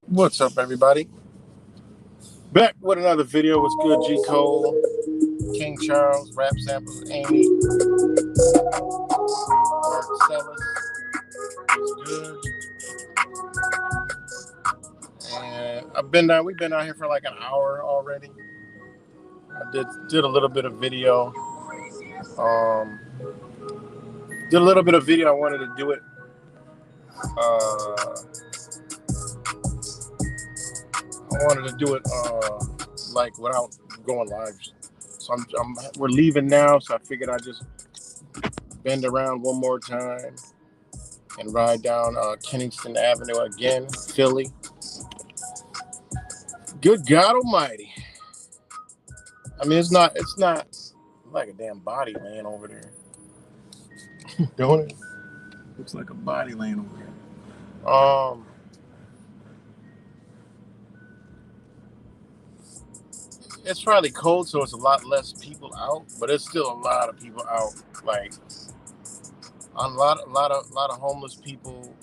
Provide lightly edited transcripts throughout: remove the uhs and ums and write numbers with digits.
What's up, everybody? Back with another video. What's good, G. Cole, King Charles, Rap Samples, Amy, Marcellus. What's good? And we've been out here for like an hour already. I did a little bit of video. Did a little bit of video. I wanted to do it. I wanted to do it like without going live. So we're leaving now, so I figured I'd just bend around one more time and ride down Kensington Avenue again, Philly. Good God Almighty! I mean, it's not like a damn body laying over there, don't it? Looks like a body laying over there. It's probably cold, so it's a lot less people out, but it's still a lot of people out. Like a lot of homeless people.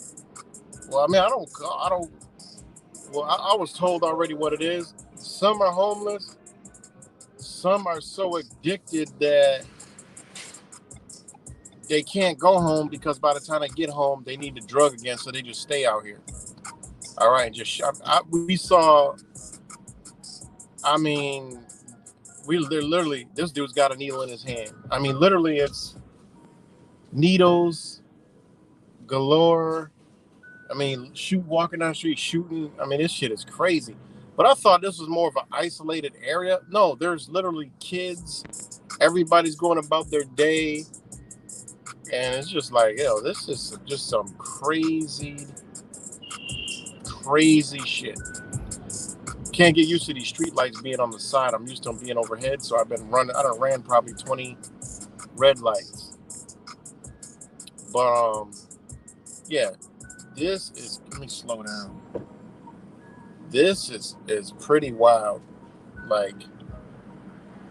Well, I mean, I was told already what it is. Some are homeless. Some are so addicted that they can't go home because by the time they get home, they need the drug again, so they just stay out here. All right, we saw. I mean, they're literally, this dude's got a needle in his hand. I mean, literally, it's needles galore. I mean, walking down the street, shooting. I mean, this shit is crazy. But I thought this was more of an isolated area. No, there's literally kids. Everybody's going about their day. And it's just like, this is just some crazy shit. Can't get used to these street lights being on the side. I'm used to them being overhead, so I've been running. I done ran probably 20 red lights. But yeah, this is. Let me slow down. This is pretty wild. Like,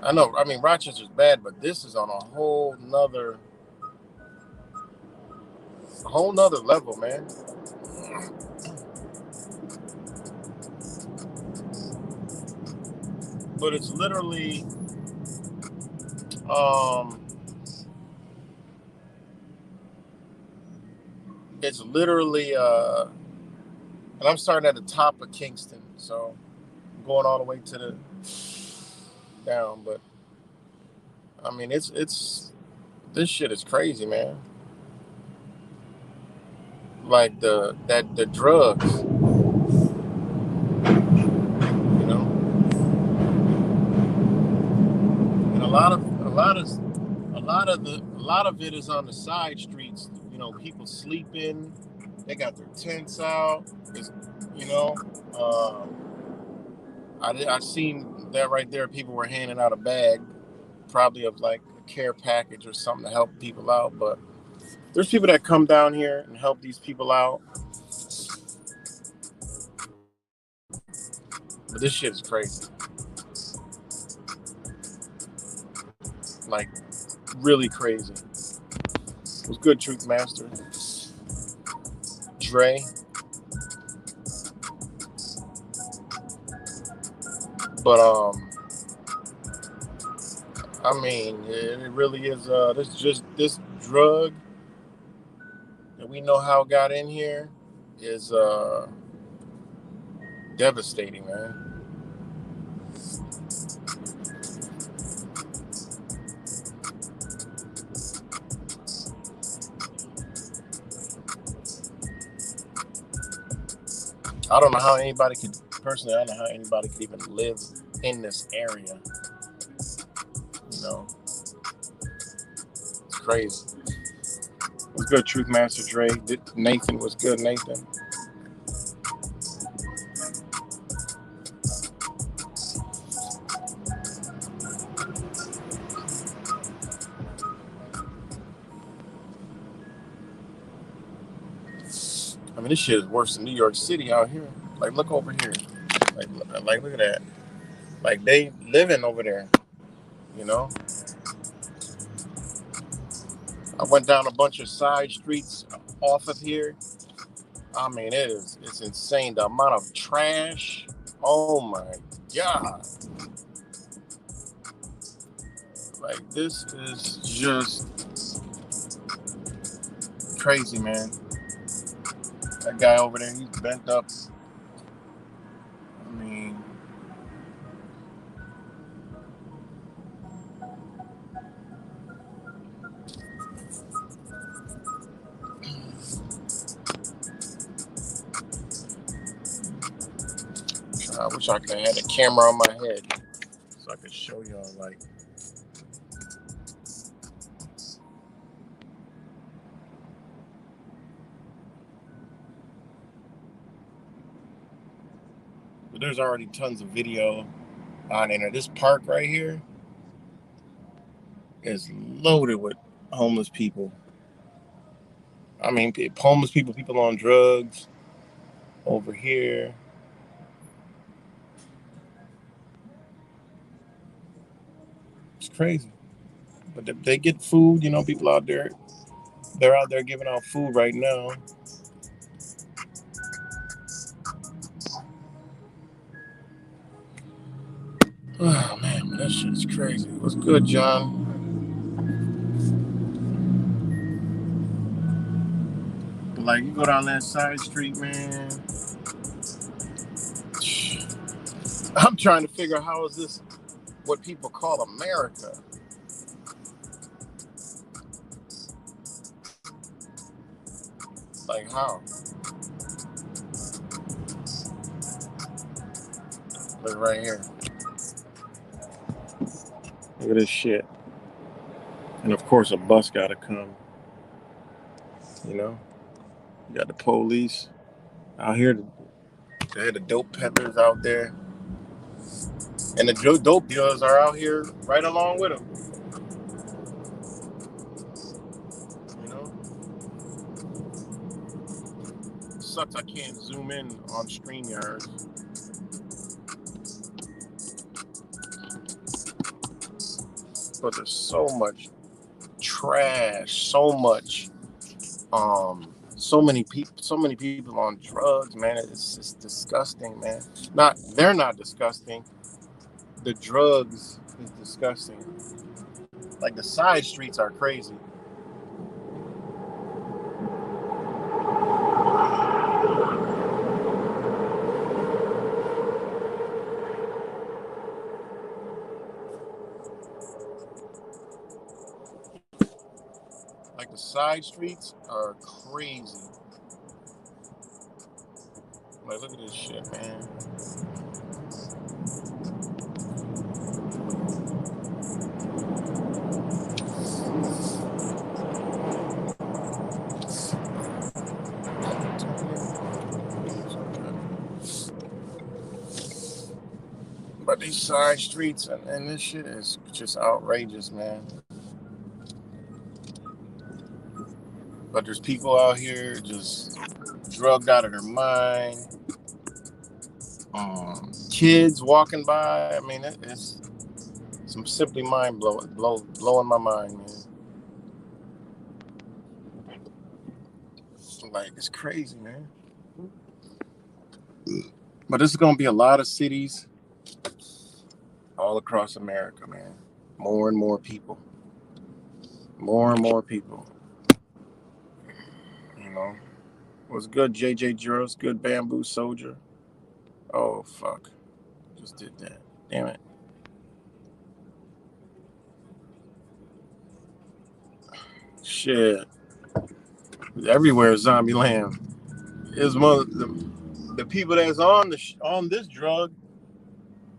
I know. I mean, Rochester's bad, but this is on a whole nother level, man. But it's literally, um, and I'm starting at the top of Kingston, so I'm going all the way to the down. But I mean, it's this shit is crazy, man. Like the drugs, you know, and a lot of it is on the side streets. You know, people sleeping, they got their tents out. It's, you know, I seen that right there. People were handing out a bag, probably of like a care package or something to help people out. But there's people that come down here and help these people out. But this shit is crazy. Like, really crazy. It was good, Truth Master. Dre. But I mean, it really is this drug that we know how it got in here is devastating, man. I don't know how anybody could personally. I don't know how anybody could even live in this area. You know, it's crazy. It was good, Truth Master Dre. Nathan was good, Nathan. I mean, this shit is worse than New York City out here. Like, look over here. Like, look at that. Like, they living over there. You know. I went down a bunch of side streets off of here. I mean, it's insane. The amount of trash. Oh my God. Like, this is just crazy, man. That guy over there, he's bent up. I mean, I wish I could have had a camera on my head so I could show y'all, like, but there's already tons of video on there. This park right here is loaded with homeless people. I mean, homeless people, people on drugs over here. It's crazy. But they get food, you know, people out there, they're out there giving out food right now. Oh, man, that shit is crazy. What's good, John? Like, you go down that side street, man. I'm trying to figure out how is this what people call America. Like, how? Look right here. Look at this shit. And of course, a bus got to come. You know, you got the police out here. They had the dope peddlers out there, and the dope dealers are out here right along with them. sucks I can't zoom in on StreamYard. But there's so much trash, so many people on drugs, man. It's just disgusting, man. They're not disgusting. The drugs is disgusting. Like the side streets are crazy. Like the side streets are crazy. Like, look at this shit, man. But these side streets and this shit is just outrageous, man. But there's people out here just drugged out of their mind. Kids walking by. I mean, it's some simply mind blowing my mind, man. Like, it's crazy, man. But this is gonna be a lot of cities all across America, man. More and more people. More and more people. You know. Was good, JJ Juros. Good Bamboo Soldier. Oh, fuck. Just did that. Damn it. Shit. Everywhere is zombie land. Is the people that's on this drug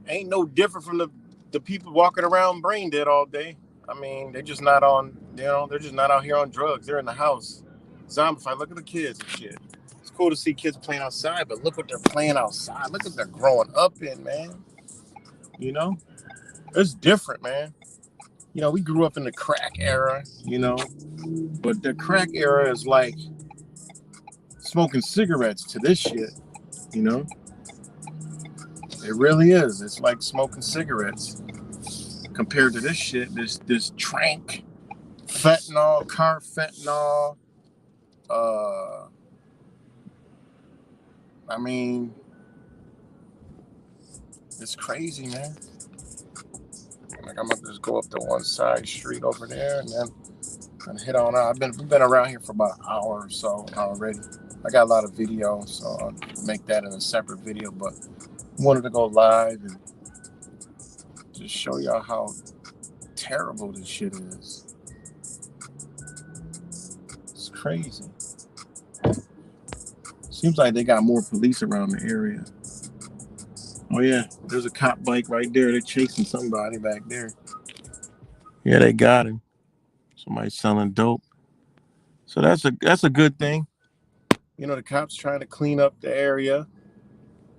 ain't no different from the people walking around brain dead all day. I mean, they're just not on, they're just not out here on drugs. They're in the house. Zombified. Look at the kids and shit. It's cool to see kids playing outside, but look what they're playing outside. Look what they're growing up in, man. You know? It's different, man. You know, we grew up in the crack era, but the crack era is like smoking cigarettes to this shit, you know? It really is. It's like smoking cigarettes compared to this shit, this trank, fentanyl, carfentanil. I mean, it's crazy, man. Like, I'm gonna just go up to one side street over there and then hit on out. We've been around here for about an hour or so already. I got a lot of video, so I'll make that in a separate video, but I wanted to go live and just show y'all how terrible this shit is. It's crazy. Seems like they got more police around the area. Oh yeah, there's a cop bike right there. They're chasing somebody back there. Yeah, they got him. Somebody's selling dope. So that's a good thing. You know, the cops trying to clean up the area.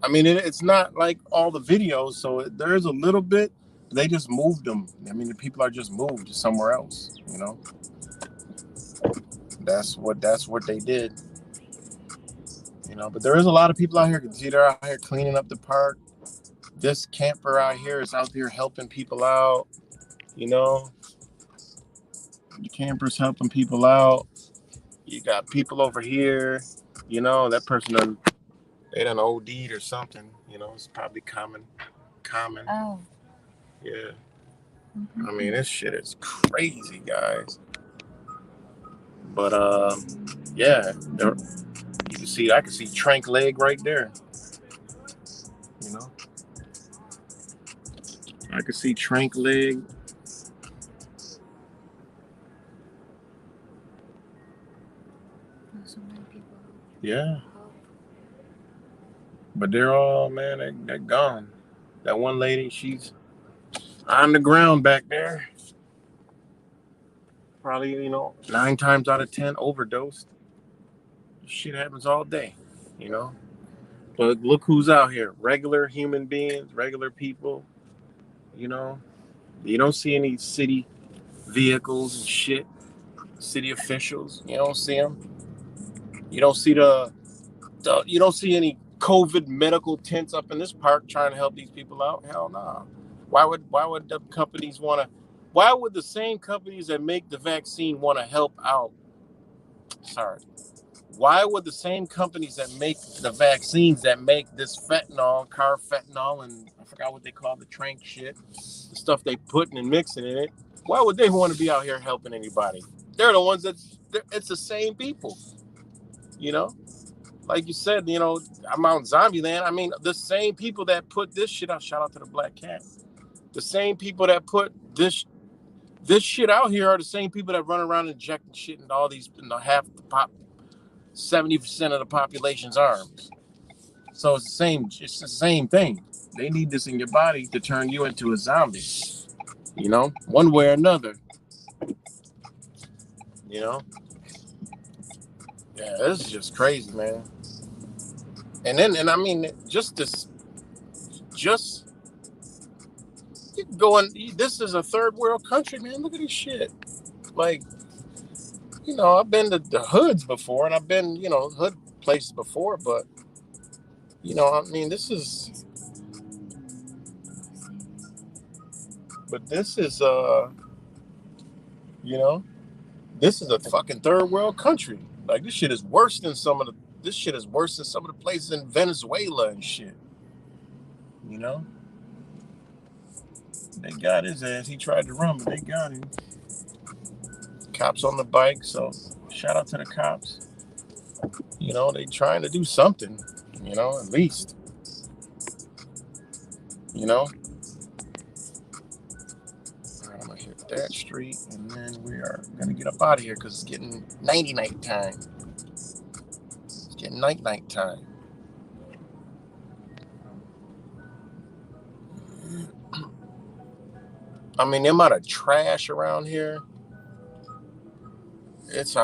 I mean, it's not like all the videos, so there is a little bit. They just moved them. I mean, the people are just moved to somewhere else. You know, that's what they did. You know, but there is a lot of people out here. You can see they're out here cleaning up the park. This camper out here is out there helping people out. You know, the camper's helping people out. You got people over here. You know, that person they done OD'd or something. You know, it's probably common. Oh. Yeah. I mean, this shit is crazy, guys. But yeah, you can see. I can see Trank leg right there. You know, I can see Trank leg. So many people. Yeah. But they're all, man, they're gone. That one lady, she's on the ground back there. Probably, 9 times out of 10 overdosed. Shit happens all day, you know. But look who's out here. Regular human beings, regular people, you know. You don't see any city vehicles and shit. City officials, you don't see them. You don't see the You don't see any COVID medical tents up in this park trying to help these people out. Hell no. Nah. Why would the companies want to? Why would the same companies that make the vaccine want to help out? Sorry. Why would the same companies that make the vaccines that make this carfentanil, and I forgot what they call the trank shit, the stuff they putting and mixing in it, why would they want to be out here helping anybody? They're the ones it's the same people, you know? Like you said, I'm out in Zombieland. I mean, the same people that put this shit out, shout out to the Black Cat, the same people that put this shit out here are the same people that run around injecting shit into all these, half the 70% of the population's arms. So it's the same thing. They need this in your body to turn you into a zombie, one way or another, Yeah, this is just crazy, man. And I mean, you can go in, this is a third world country, man. Look at this shit. Like, I've been to the hoods before, and I've been, hood places before, but, I mean, this is, this is a fucking third world country. Like, this shit is worse than some of the places in Venezuela and shit. They got his ass. He tried to run, but they got him. Cops on the bike, so shout out to the cops. They trying to do something, at least. All right, I'm gonna hit that street, and then we are gonna get up out of here because it's getting night time. It's getting night time. I mean, the amount of trash around here, it's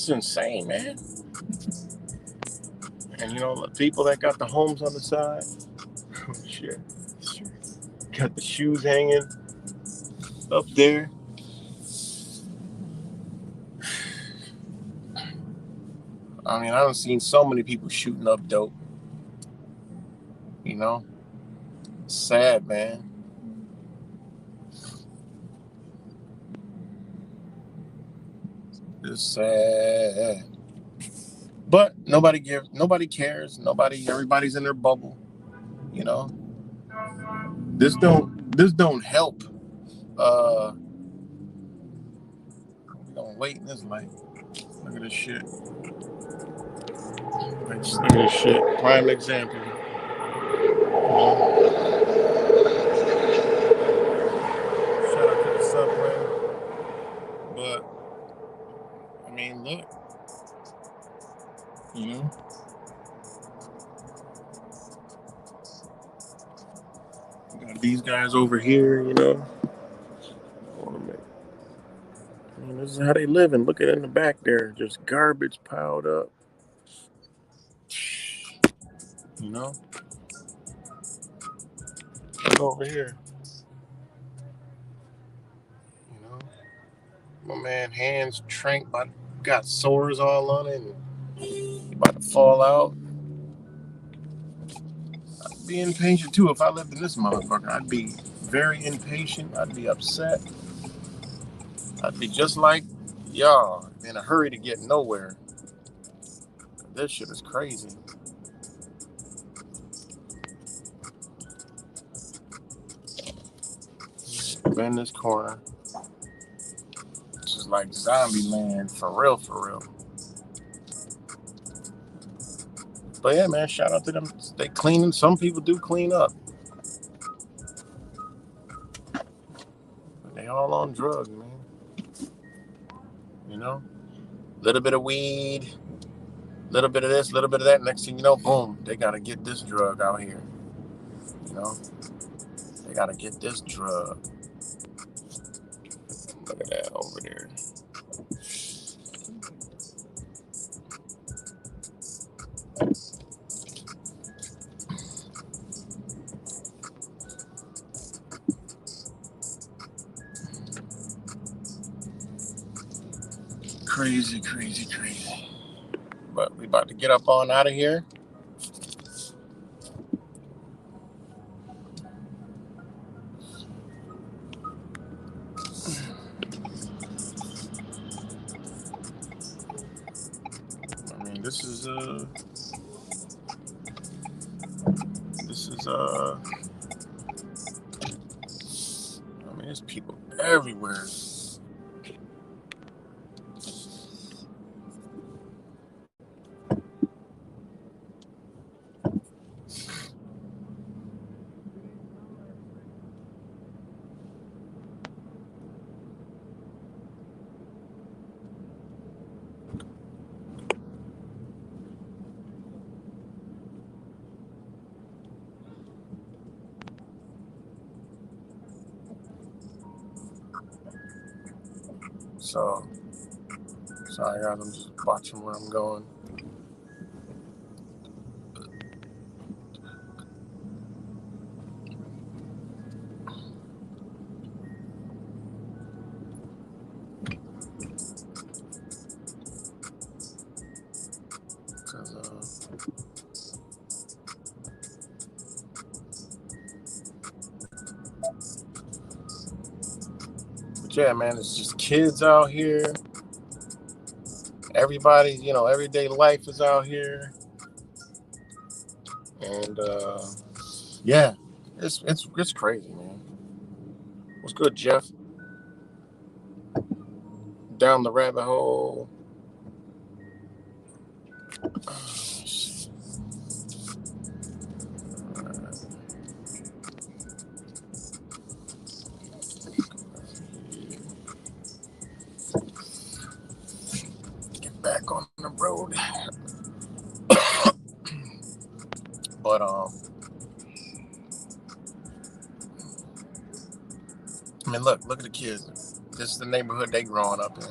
insane, man. And the people that got the homes on the side, shit, got the shoes hanging up there. I mean, I haven't seen so many people shooting up dope. Sad, man. It's sad. But nobody cares. Everybody's in their bubble. This don't help. We're gonna wait in this light. Look at this shit. Look at this shit. Prime example. Shout out to the subway. But I mean, look. Got these guys over here, this is how they living. Look at it in the back there. Just garbage piled up. Look over here. My man hands got sores all on it, and he about to fall out. I'd be impatient too if I lived in this motherfucker. I'd be very impatient. I'd be upset. I'd be just like y'all, in a hurry to get nowhere. This shit is crazy. Bend this corner. This is like zombie land, for real. But yeah, man, shout out to them. They cleaning. Some people do clean up. But they all on drugs, man. Little bit of weed, little bit of this, little bit of that. Next thing you know, boom, they gotta get this drug out here. They gotta get this drug. Look at that over there. Crazy. But we about to get up on out of here. this is I mean, there's people everywhere. So, sorry guys, I'm just watching where I'm going. But yeah, man, it's just kids out here. Everybody, everyday life is out here. And yeah, it's crazy, man. What's good, Jeff? Down the rabbit hole. Get back on the road. But I mean, look at the kids. This is the neighborhood they growing up in.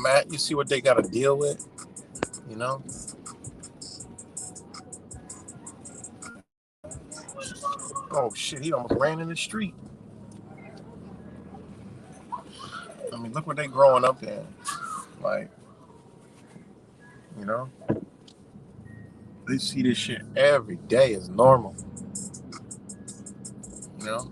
Matt, you see what they got to deal with, you know? Oh shit, he almost ran in the street. I mean, look what they growing up in. Like, they see this shit every day as normal. You know?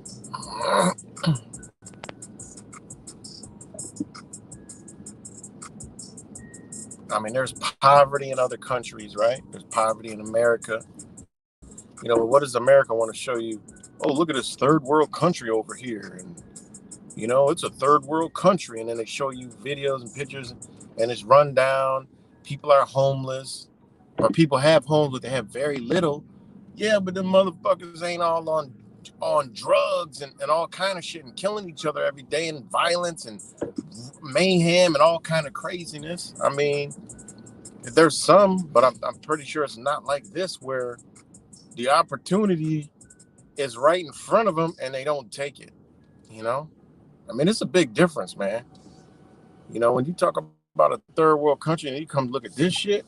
I mean, there's poverty in other countries, right? There's poverty in America. But what does America want to show you? Oh, look at this third world country over here. And, it's a third world country. And then they show you videos and pictures and it's run down. People are homeless. Or people have homes, but they have very little. Yeah, but the motherfuckers ain't all on drugs and all kind of shit and killing each other every day and violence and mayhem and all kind of craziness. I mean, there's some, but I'm pretty sure it's not like this where the opportunity is right in front of them and they don't take it. I mean, it's a big difference, man. When you talk about a third world country and you come look at this shit,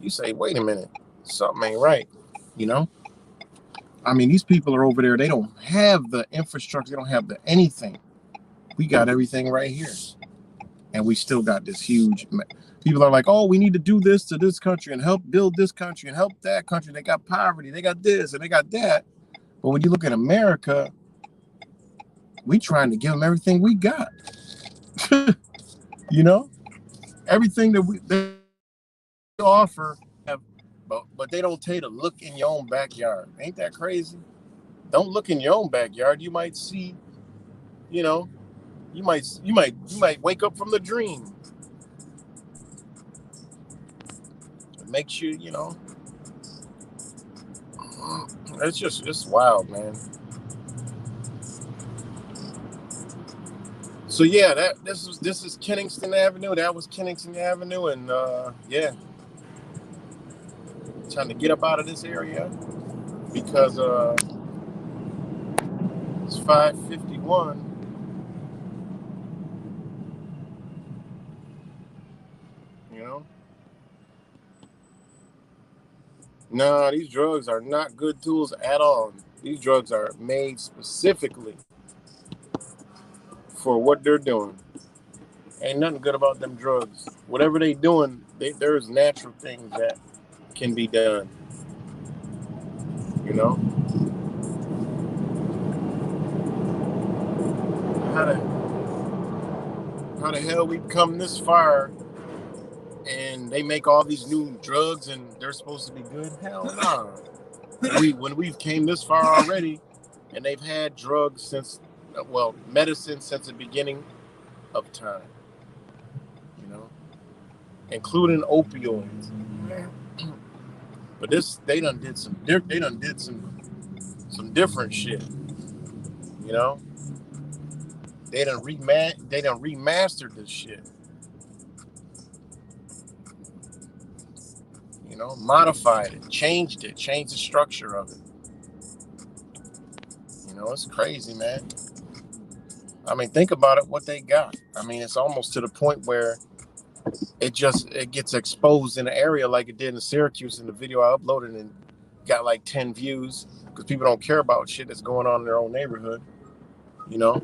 you say, wait a minute, something ain't right. I mean, these people are over there. They don't have the infrastructure. They don't have the anything. We got everything right here. And we still got this huge... People are like, oh, we need to do this to this country and help build this country and help that country. They got poverty. They got this and they got that. But when you look at America, we trying to give them everything we got. Everything that they offer, but they don't tell you to look in your own backyard. Ain't that crazy? Don't look in your own backyard. You might see, you might wake up from the dream. It makes you, it's wild, man. So yeah, this is Kensington Avenue. That was Kensington Avenue, and yeah, trying to get up out of this area because it's 5:51. No, these drugs are not good tools at all. These drugs are made specifically for what they're doing. Ain't nothing good about them drugs. Whatever they doing, there's natural things that can be done. How the hell we come this far and they make all these new drugs and they're supposed to be good. Hell no. When we've came this far already, and they've had drugs since, well, medicine since the beginning of time, you know, including opioids. But this, they done did some different shit, you know. They done remastered this shit, you know, modified it, changed the structure of it. You know, it's crazy, man. I mean, think about it, what they got. I mean, it's almost to the point where it gets exposed in the area like it did in Syracuse in the video I uploaded and got like 10 views because people don't care about shit that's going on in their own neighborhood. You know,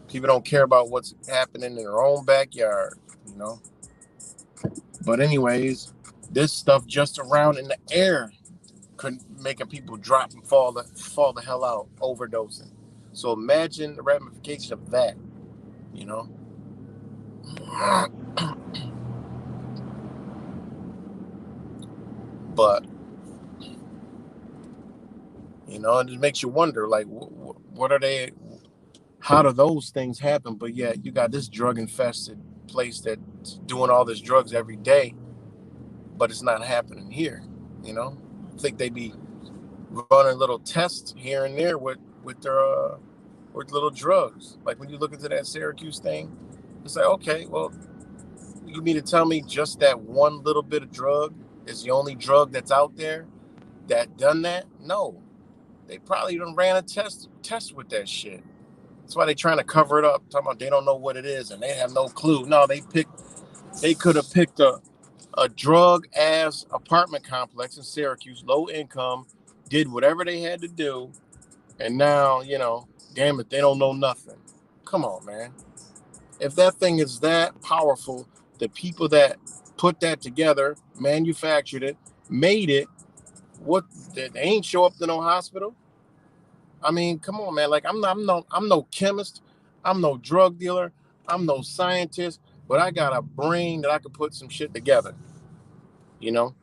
people don't care about what's happening in their own backyard, you know. But anyways, this stuff just around in the air could making people drop and fall the hell out, overdosing. So imagine the ramifications of that, you know. But you know, it just makes you wonder, like, what are they? How do those things happen? But yeah, you got this drug infested place that's doing all this drugs every day, but it's not happening here. You know, I think they be running little tests here and there with their with little drugs. Like when you look into that Syracuse thing, it's like, okay, well, you mean to tell me just that one little bit of drug is the only drug that's out there that done that? No, they probably done ran a test with that shit. That's why they trying to cover it up, talking about they don't know what it is and they have no clue. No, they could have picked a drug ass apartment complex in Syracuse, low income, did whatever they had to do, and now, you know, damn it, they don't know nothing. Come on, man. If that thing is that powerful, the people that put that together, manufactured it, made it, what, they ain't show up to no hospital? I mean, come on, man. Like I'm no chemist, I'm no drug dealer, I'm no scientist, but I got a brain that I could put some shit together, you know.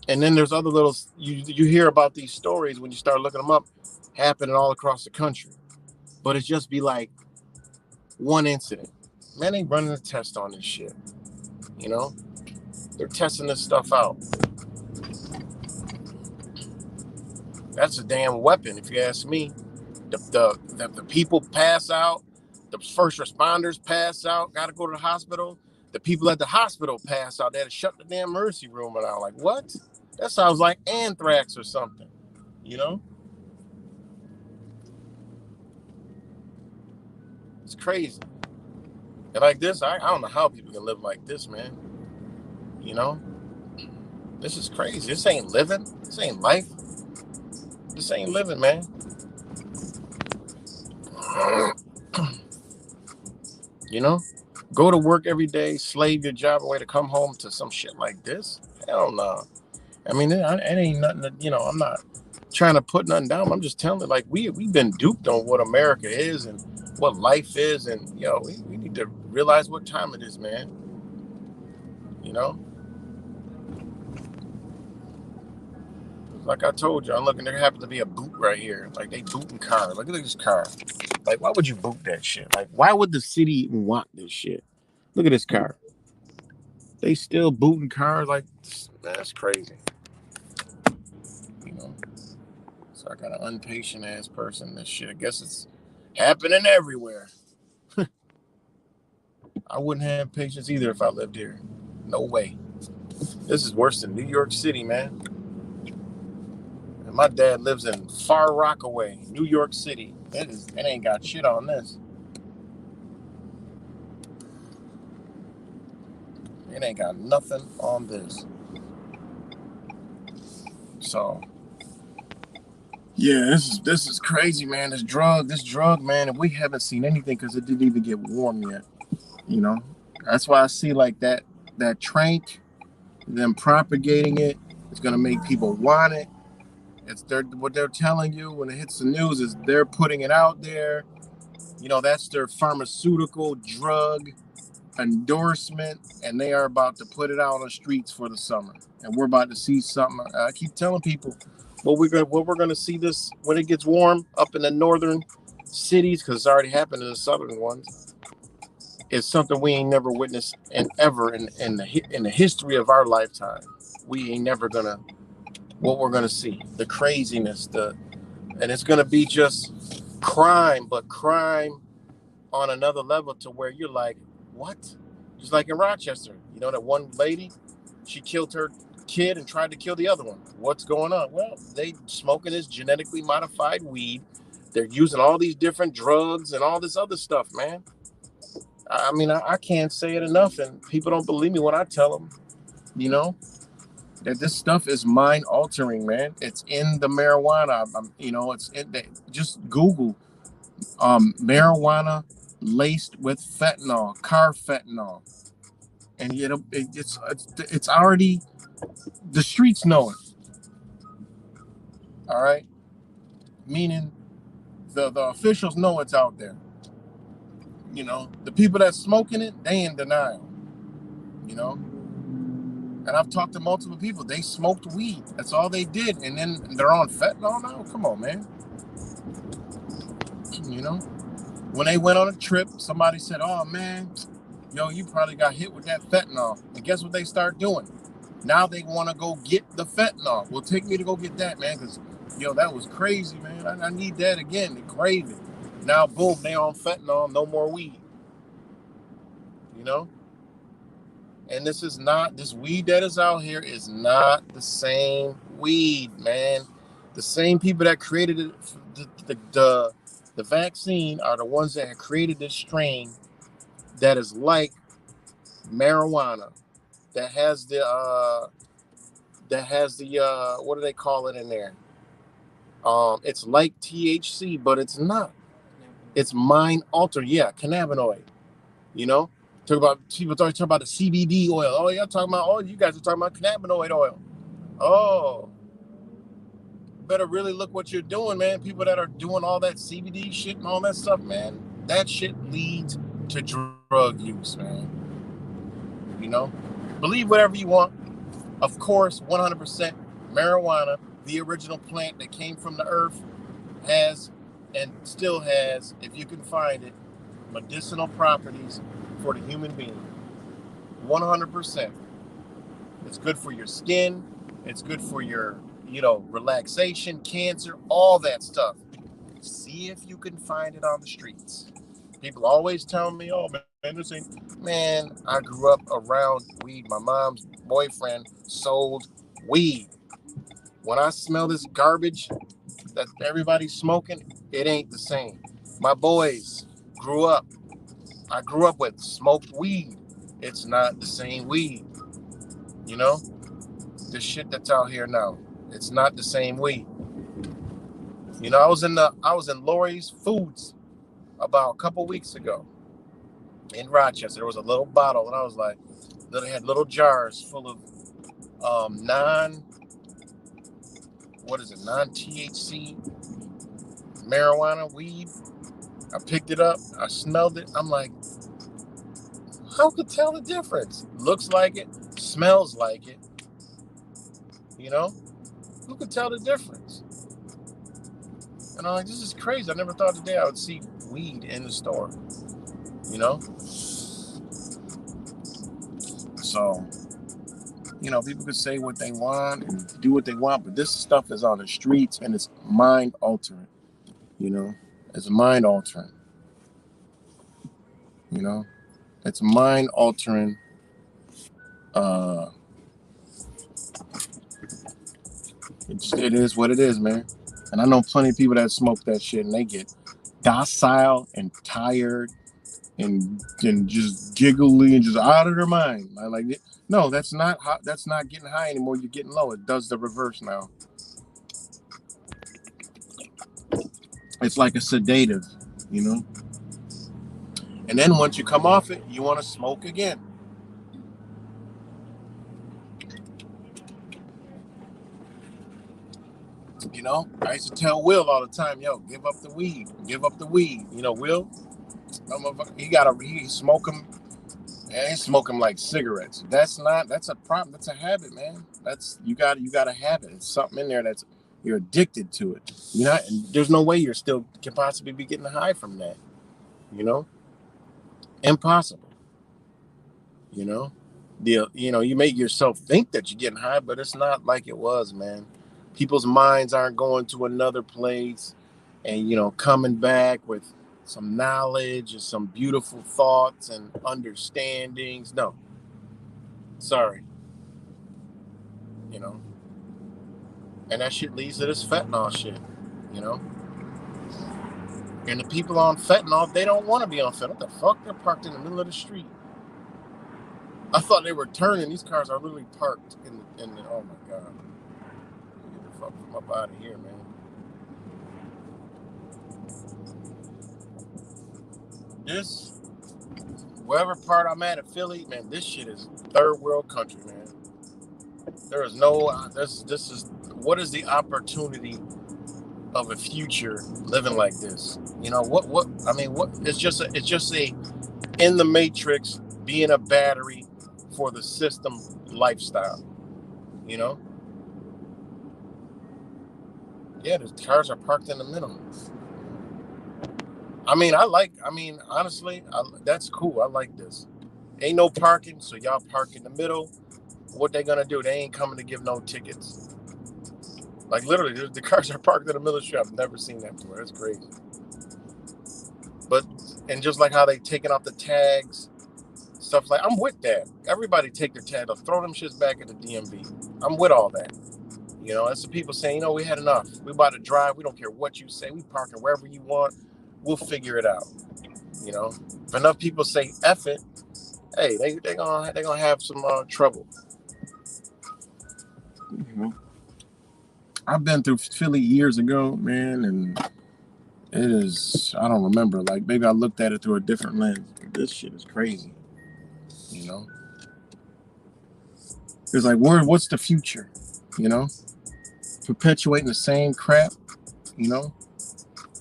And then there's other little you hear about these stories when you start looking them up, happening all across the country, but it's just be like one incident. Man, they running a test on this shit, you know. They're testing this stuff out. That's a damn weapon, if you ask me. The people pass out, the first responders pass out, got to go to the hospital. The people at the hospital pass out. They had to shut the damn emergency room down. Like, what? That sounds like anthrax or something, you know? It's crazy. And like this, I don't know how people can live like this, man. You know? This is crazy. This ain't living. This ain't life. This ain't living, man. You know? Go to work every day, slave your job away to come home to some shit like this? Hell no. I mean, it ain't nothing that, you know, I'm not trying to put nothing down. I'm just telling you, like, we've been duped on what America is and what life is. And, you know, we need to realize what time it is, man. You know? Like I told you, I'm looking, there happens to be a boot right here. Like, they booting cars. Look at this car. Like, why would you boot that shit? Like, why would the city even want this shit? Look at this car. They still booting cars. Like, that's crazy. You know? So I got an impatient ass person. This shit, I guess it's happening everywhere. I wouldn't have patience either if I lived here. No way. This is worse than New York City, man. And my dad lives in Far Rockaway, New York City. It ain't got shit on this. It ain't got nothing on this. So yeah, this is crazy, man. This drug, man, and we haven't seen anything because it didn't even get warm yet. You know, that's why I see like that trank, them propagating it. It's gonna make people want it. It's what they're telling you when it hits the news is they're putting it out there. You know, that's their pharmaceutical drug. endorsement, and they are about to put it out on the streets for the summer. And we're about to see something. I keep telling people what we're gonna see this when it gets warm up in the northern cities, because it's already happened in the southern ones. It's something we ain't never witnessed and ever in the history of our lifetime. We ain't never gonna what we're gonna see. The craziness, and it's gonna be just crime, but crime on another level to where you're like, what? Just like in Rochester, that one lady, she killed her kid and tried to kill the other one. What's going on? Well, they smoking this genetically modified weed. They're using all these different drugs and all this other stuff, man. I mean, I can't say it enough, and people don't believe me when I tell them, you know, that this stuff is mind altering, man. It's in the marijuana. It's in just Google marijuana laced with fentanyl, carfentanil, and it's already the streets know it. All right, meaning the officials know it's out there. The people that's smoking it, they in denial. You know, and I've talked to multiple people. They smoked weed. That's all they did, and then they're on fentanyl now. Come on, man. When they went on a trip, somebody said, "Oh man, you probably got hit with that fentanyl." And guess what they start doing? Now they want to go get the fentanyl. Well, take me to go get that, man, because that was crazy, man. I need that again. They crave it. Now, boom, they on fentanyl. No more weed. And this weed that is out here is not the same weed, man. The same people that created it, the vaccine are the ones that have created this strain that is like marijuana, that has the what do they call it in there? It's like THC, but it's not. It's mind altering. Yeah, cannabinoid. Talk about people talking about the CBD oil. Oh, y'all talking about? Oh, you guys are talking about cannabinoid oil. Oh, better really look what you're doing, man. People that are doing all that CBD shit and all that stuff, man. That shit leads to drug use, man. Believe whatever you want. Of course, 100% marijuana, the original plant that came from the earth, has and still has, if you can find it, medicinal properties for the human being. 100%. It's good for your skin. It's good for your, relaxation, cancer, all that stuff. See if you can find it on the streets. People always tell me, "Oh man, this ain't." Man, I grew up around weed. My mom's boyfriend sold weed. When I smell this garbage that everybody's smoking, it ain't the same. My boys grew up. I grew up with smoked weed. It's not the same weed. The shit that's out here now. It's not the same weed. I was in Lori's Foods about a couple weeks ago in Rochester. There was a little bottle, and I was like, they had little jars full of non-THC marijuana weed. I picked it up. I smelled it. I'm like, how could tell the difference? Looks like it, smells like it. Who could tell the difference? And I'm like, this is crazy. I never thought today I would see weed in the store. So, people could say what they want and do what they want, but this stuff is on the streets and it's mind altering. It's mind altering. It's mind altering. It is what it is, man. And I know plenty of people that smoke that shit and they get docile and tired and just giggly and just out of their mind. No, that's not getting high anymore. You're getting low. It does the reverse now. It's like a sedative, And then once you come off it, you want to smoke again. I used to tell Will all the time, "Yo, give up the weed. Give up the weed." Will, he smoke them And smoke them like cigarettes. That's a problem. That's a habit, man. You got a habit. It's something in there that's you're addicted to it. You're not. There's no way you're still can possibly be getting high from that. You know, impossible. You know, you make yourself think that you're getting high, but it's not like it was, man. People's minds aren't going to another place, and coming back with some knowledge and some beautiful thoughts and understandings. No, sorry, you know, and that shit leads to this fentanyl shit, you know. And the people on fentanyl, they don't want to be on fentanyl. What the fuck? They're parked in the middle of the street. I thought they were turning. These cars are literally parked in the oh my god. Get the fuck up out of here, man. This, wherever part I'm at Philly, man, this shit is third world country, man. There is no, this is, what is the opportunity of a future living like this? It's just a in the matrix, being a battery for the system lifestyle, you know? Yeah, the cars are parked in the middle. Honestly, that's cool. I like this. Ain't no parking, so y'all park in the middle. What they gonna do? They ain't coming to give no tickets. Like literally, the cars are parked in the middle of the street. I've never seen that before. That's crazy. But, and just like how they taking off the tags, stuff like, I'm with that. Everybody take their tag off, throw them shits back at the DMV. I'm with all that. That's the people saying, we had enough. We about to drive. We don't care what you say. We parking wherever you want. We'll figure it out. If enough people say F it, hey, they gonna have some trouble. I've been through Philly years ago, man, and it is, I don't remember. Like, maybe I looked at it through a different lens. This shit is crazy. It's like, what's the future? Perpetuating the same crap,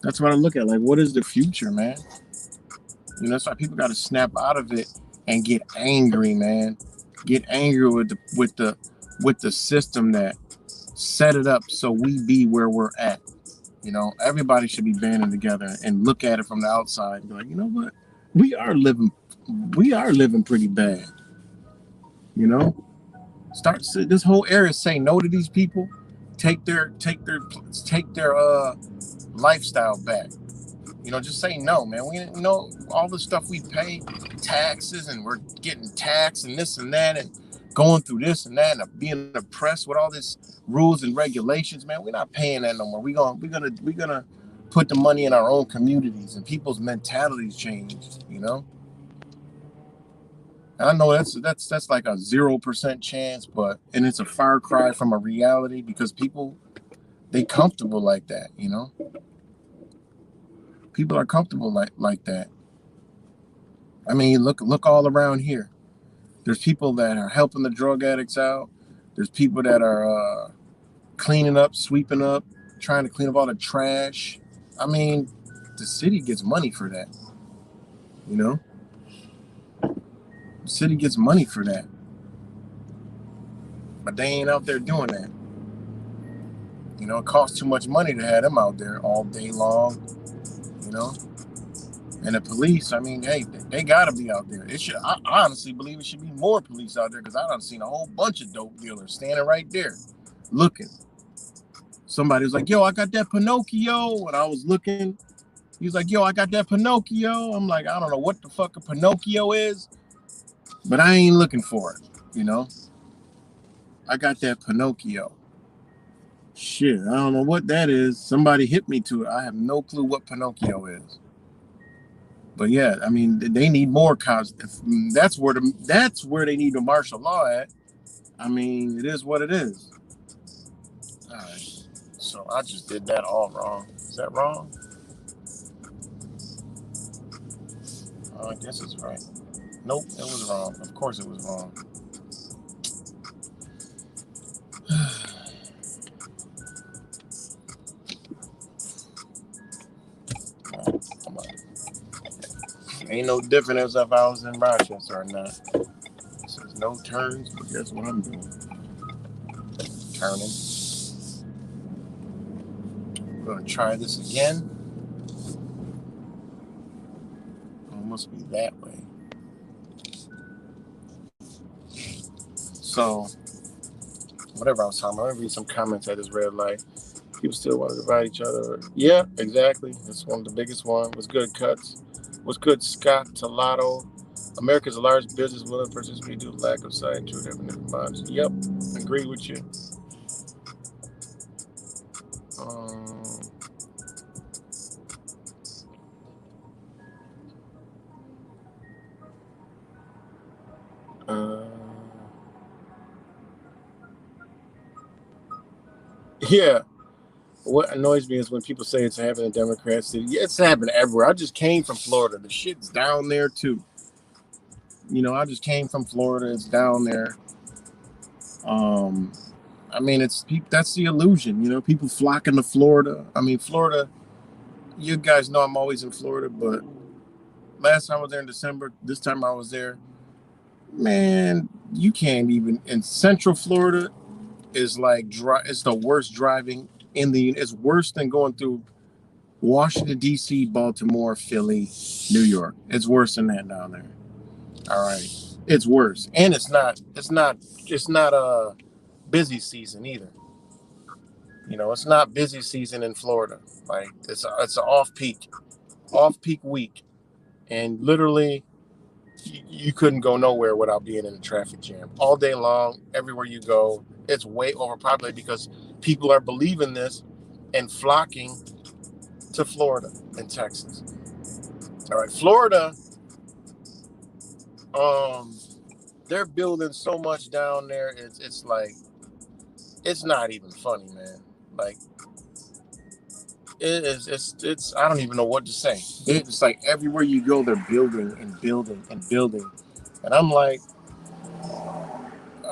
That's what I look at. Like, what is the future, man? That's why people got to snap out of it and get angry, man. Get angry with the system that set it up so we be where we're at. Everybody should be banding together and look at it from the outside and be like, you know what? We are living pretty bad. Start this whole area say no to these people. Take their lifestyle back. Just say no, man. We know all the stuff we pay, taxes, and we're getting taxed and this and that, and going through this and that, and being oppressed with all this rules and regulations, man. We're not paying that no more. We're gonna put the money in our own communities, and people's mentalities changed. I know that's like a 0% chance, and it's a far cry from a reality because people, they comfortable like that. People are comfortable like that. I mean, look all around here. There's people that are helping the drug addicts out. There's people that are cleaning up, sweeping up, trying to clean up all the trash. I mean, the city gets money for that. The city gets money for that. But they ain't out there doing that. It costs too much money to have them out there all day long. And the police, I mean, hey, they gotta be out there. I honestly believe it should be more police out there because I done seen a whole bunch of dope dealers standing right there looking. Somebody was like, yo, I got that Pinocchio. And I was looking. He was like, yo, I got that Pinocchio. I'm like, I don't know what the fuck a Pinocchio is, but I ain't looking for it. I got that Pinocchio. Shit, I don't know what that is. Somebody hit me to it. I have no clue what Pinocchio is. But yeah, I mean, they need more cops. That's where they need the martial law at. I mean, it is what it is. All right. So I just did that all wrong. Is that wrong? I guess it's right. Nope, it was wrong. Of course it was wrong. ain't no different as if I was in Rochester or not. It says no turns, but guess what I'm doing? Turning. We're gonna try this again. Oh, it must be that way. So, whatever I was talking about, I'm gonna read some comments at this red light. People still want to divide each other. Yeah, exactly. That's one of the biggest one. What's good, Cuts? What's good, Scott Talato? America's a large business willing to participate due to lack of sight and true different minds. Yep, agree with you. Um, uh, yeah. What annoys me is when people say it's happening in Democrat City. Yeah, it's happening everywhere. I just came from Florida. The shit's down there too. I just came from Florida. It's down there. Um, I mean, that's the illusion. People flocking to Florida. I mean, Florida. You guys know I'm always in Florida, but last time I was there in December. This time I was there. Man, you can't even in Central Florida is like dry. It's the worst driving in the. It's worse than going through Washington D.C., Baltimore, Philly, New York. It's worse than that down there. All right, it's worse, and it's not. It's not a busy season either. It's not busy season in Florida. Like it's an off peak week, and literally you couldn't go nowhere without being in a traffic jam all day long. Everywhere you go, it's way overpopulated because people are believing this and flocking to Florida and Texas. All right, Florida, um, they're building so much down there. It's like it's not even funny, man. Like it is. It's. I don't even know what to say. It's like everywhere you go, they're building and building and building, and I'm like,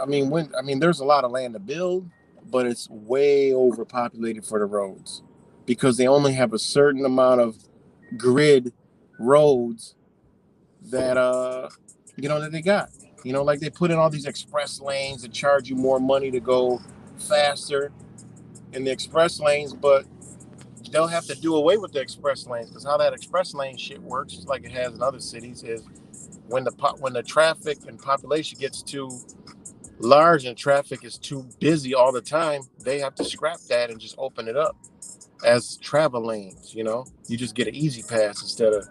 there's a lot of land to build, but it's way overpopulated for the roads because they only have a certain amount of grid roads that that they got. Like they put in all these express lanes that charge you more money to go faster in the express lanes, but they'll have to do away with the express lanes because how that express lane shit works, just like it has in other cities, is when the traffic and population gets too large and traffic is too busy all the time, they have to scrap that and just open it up as travel lanes. You just get an easy pass instead of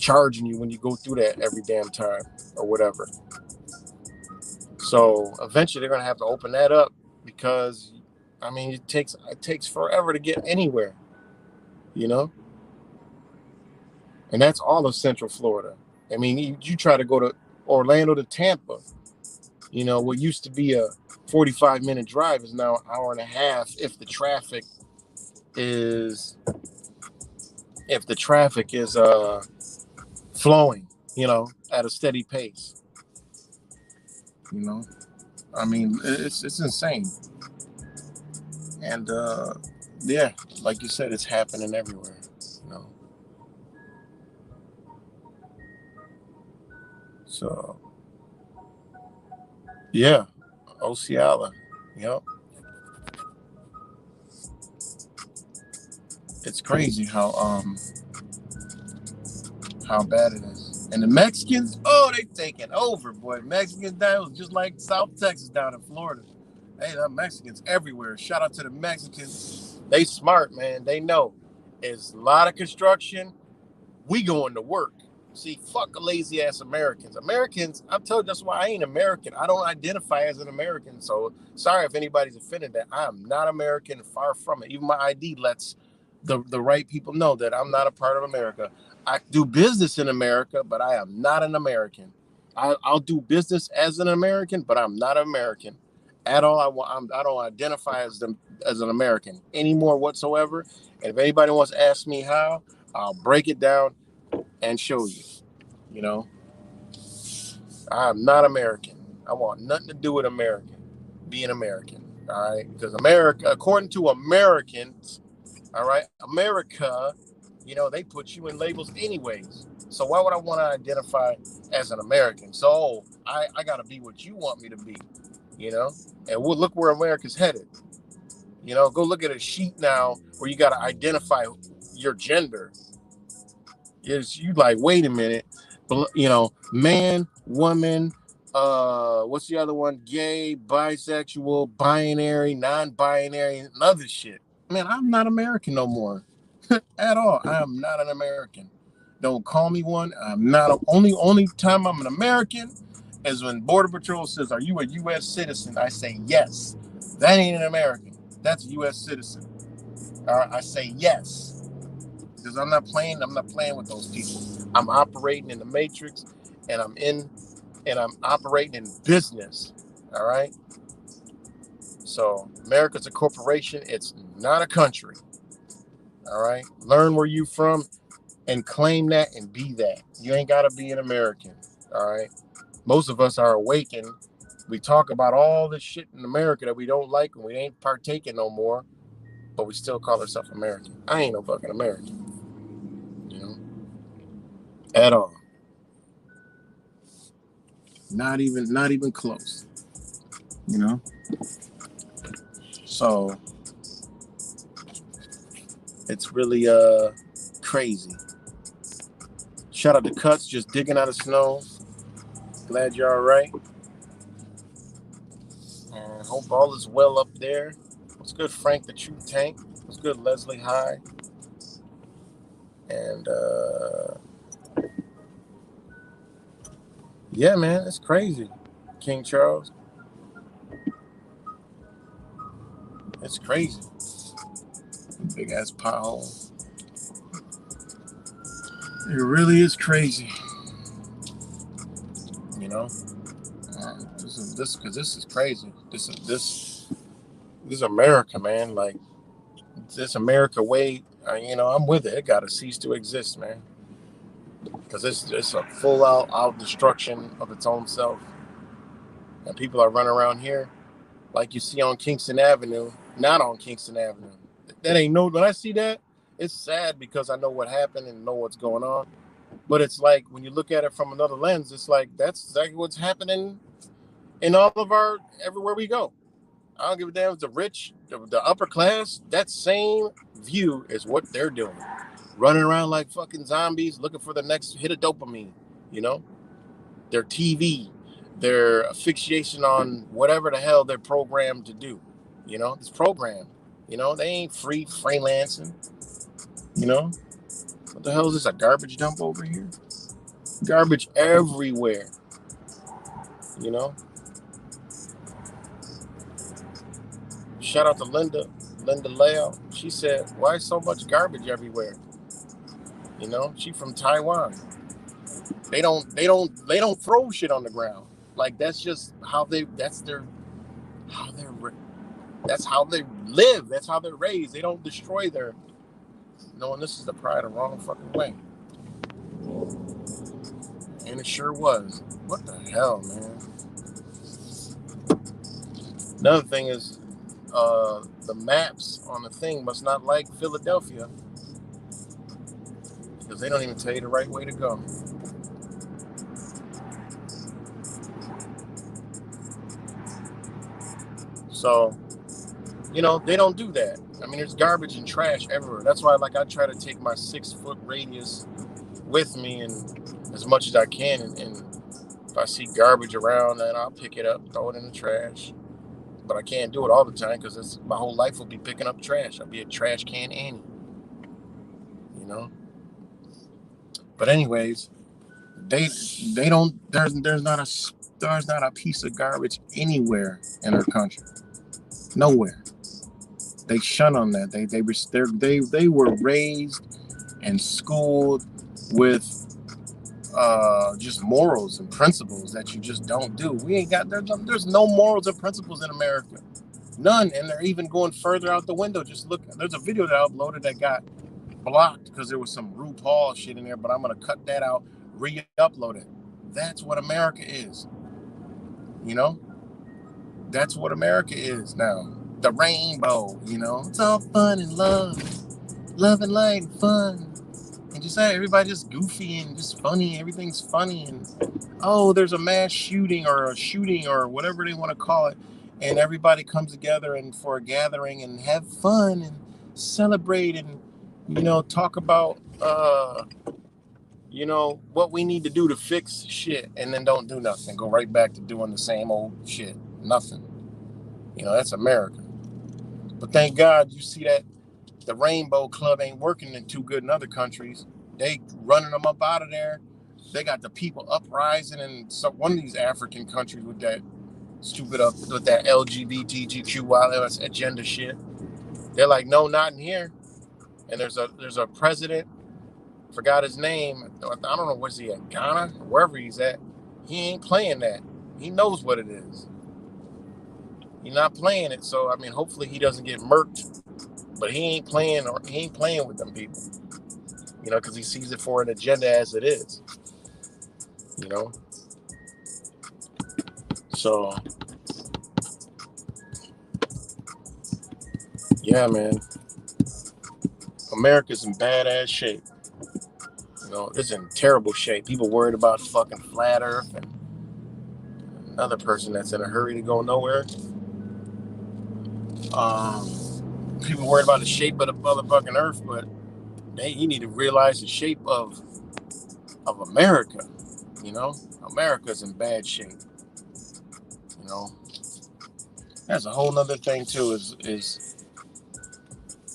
charging you when you go through that every damn time or whatever. So eventually they're gonna have to open that up because it takes forever to get anywhere, you know, and that's all of Central Florida. You try to go to Orlando to Tampa, what used to be a 45-minute drive is now an hour and a half is if the traffic is flowing, at a steady pace. You know, it's insane. And yeah, like you said, it's happening everywhere. You know, so yeah, Osceola. Yep, it's crazy how bad it is. And the Mexicans, oh, they taking over, boy. Mexicans down was just like South Texas down in Florida. Hey, the Mexicans everywhere. Shout out to the Mexicans. They smart, man. They know. It's a lot of construction. We going to work. See, fuck lazy ass Americans. Americans, I'm telling you, that's why I ain't American. I don't identify as an American. So sorry if anybody's offended that I am not American, far from it. Even my ID lets the right people know that I'm not a part of America. I do business in America, but I am not an American. I'll do business as an American, but I'm not American at all. I don't identify as an American anymore whatsoever. And if anybody wants to ask me how, I'll break it down and show you. You know, I'm not American. I want nothing to do with being American. All right, because America, according to Americans, all right, America, they put you in labels anyways. So why would I want to identify as an American? So I got to be what you want me to be, you know? And we'll look where America's headed. You know, go look at a sheet now where you got to identify your gender. You like, wait a minute, you know, man, woman, what's the other one? Gay, bisexual, binary, non-binary, and other shit. Man, I'm not American no more at all. I am not an American. Don't call me one. I'm not. Only time I'm an American is when Border Patrol says, "Are you a U.S. citizen?" I say yes. That ain't an American. That's a U.S. citizen. I say yes because I'm not playing. I'm not playing with those people. I'm operating in the matrix, and I'm operating in business. All right. So America's a corporation. It's not a country. All right. Learn where you from and claim that and be that. You ain't got to be an American. All right. Most of us are awakened. We talk about all this shit in America that we don't like and we ain't partaking no more, but we still call ourselves American. I ain't no fucking American, you know, at all. Not even close, you know. So it's really crazy. Shout out to Cuts just digging out of snow. Glad you're all right. And hope all is well up there. What's good, Frank the True Tank? What's good, Leslie High? And yeah, man, it's crazy. King Charles. It's crazy. Big ass pothole. It really is crazy. You know? This is crazy. This is America, man. Like this America way, you know, I'm with it. It gotta cease to exist, man. Because it's a full out destruction of its own self. And people are running around here like you see on Kingston Avenue, not on Kingston Avenue. That ain't no. When I see that, it's sad because I know what happened and know what's going on. But it's like when you look at it from another lens, it's like that's exactly what's happening in all of our everywhere we go. I don't give a damn if the rich, the upper class. That same view is what they're doing, running around like fucking zombies, looking for the next hit of dopamine. You know, their TV, their asphyxiation on whatever the hell they're programmed to do. You know, it's programmed. You know, they ain't freelancing. You know, what the hell is this? A garbage dump over here? Garbage everywhere. You know. Shout out to Linda Leo. She said, "Why so much garbage everywhere?" You know, she from Taiwan. They don't throw shit on the ground. Like that's just how they. How they're. That's how they live. That's how they're raised. They don't destroy their. Knowing this is the pride the wrong fucking way. And it sure was. What the hell, man? Another thing is, the maps on the thing must not like Philadelphia because they don't even tell you the right way to go. So, you know, they don't do that. I mean, there's garbage and trash everywhere. That's why, like, I try to take my 6-foot radius with me and as much as I can. And if I see garbage around, then I'll pick it up, throw it in the trash. But I can't do it all the time because my whole life will be picking up trash. I'll be a trash can Annie, you know. But anyways, they don't. There's not a piece of garbage anywhere in our country. Nowhere. They shun on that. They were raised and schooled with just morals and principles that you just don't do. We ain't got there's no morals and principles in America. None, and they're even going further out the window. Just look. There's a video that I uploaded that got blocked because there was some RuPaul shit in there, but I'm gonna cut that out, re-upload it. That's what America is. You know, that's what America is now. The rainbow. You know, it's all fun and love and light and fun. And just everybody just goofy and just funny. Everything's funny. And oh, there's a mass shooting or a shooting or whatever they want to call it. And everybody comes together and for a gathering and have fun and celebrate and, talk about, what we need to do to fix shit, and then don't do nothing. Go right back to doing the same old shit. Nothing. That's America. But thank God you see that the Rainbow Club ain't working in too good in other countries. They running them up out of there. They got the people uprising in one of these African countries with that with that LGBTQI agenda shit. They're like, no, not in here. And there's a president, forgot his name. I don't know, where's he at? Ghana? Wherever he's at. He ain't playing that. He knows what it is. He's not playing it, so hopefully he doesn't get murked. But he ain't playing with them people. Because he sees it for an agenda as it is. So yeah, man. America's in badass shape. It's in terrible shape. People worried about fucking flat earth and another person that's in a hurry to go nowhere. People worried about the shape of the motherfucking earth, but you need to realize the shape of America. America's in bad shape. That's a whole nother thing too.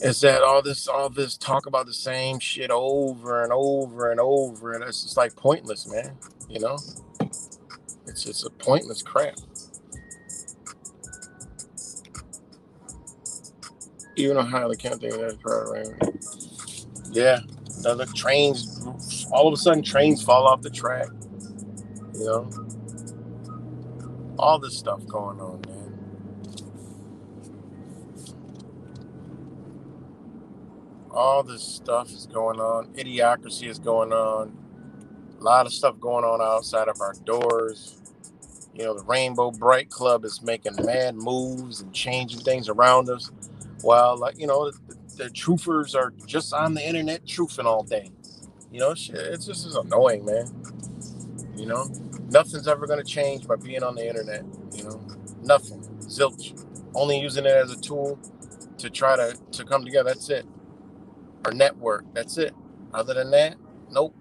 Is that all this talk about the same shit over and over and over, and it's just like pointless, man. It's just a pointless crap. Even Ohio, they can't think of that crap right. Yeah, another trains. All of a sudden, trains fall off the track. All this stuff going on, man. All this stuff is going on. Idiocracy is going on. A lot of stuff going on outside of our doors. The Rainbow Bright Club is making mad moves and changing things around us. While, the truthers are just on the internet truthing all day. Shit, it's just annoying, man. Nothing's ever going to change by being on the internet. Nothing. Zilch. Only using it as a tool to try to come together. That's it. Or network. That's it. Other than that, nope.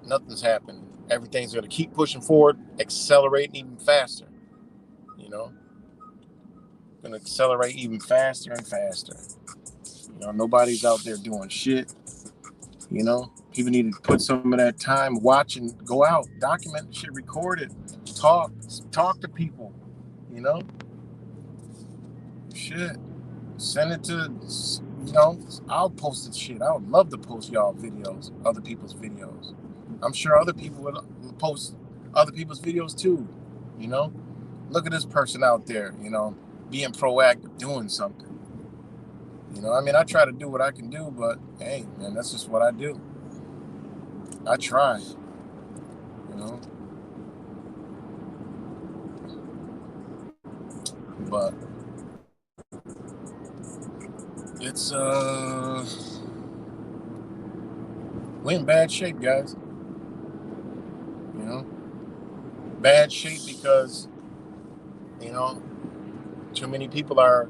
Nothing's happening. Everything's going to keep pushing forward, accelerating even faster. Going to accelerate even faster and faster. Nobody's out there doing shit. People need to put some of that time, watch and go out, document shit, record it, talk to people. Shit. Send it to, I'll post this shit. I would love to post y'all videos, other people's videos. I'm sure other people would post other people's videos too. Look at this person out there, being proactive, doing something. I try to do what I can do, but hey, man, that's just what I do. I try, but it's we're in bad shape, guys. Bad shape because too many people are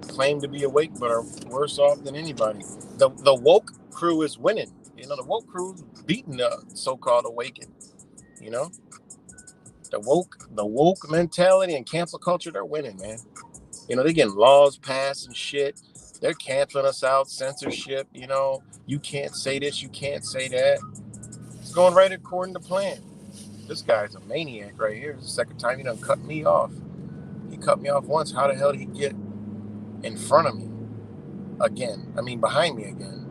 claim to be awake but are worse off than anybody. The woke crew is winning. The woke crew's beating the so-called awakened. The woke mentality and cancel culture, they're winning, man. They're getting laws passed and shit. They're canceling us out, censorship. You can't say this, you can't say that. It's going right according to plan. This guy's a maniac right here. It's the second time he done cut me off. He cut me off once. How the hell did he get in front of me again? Behind me again.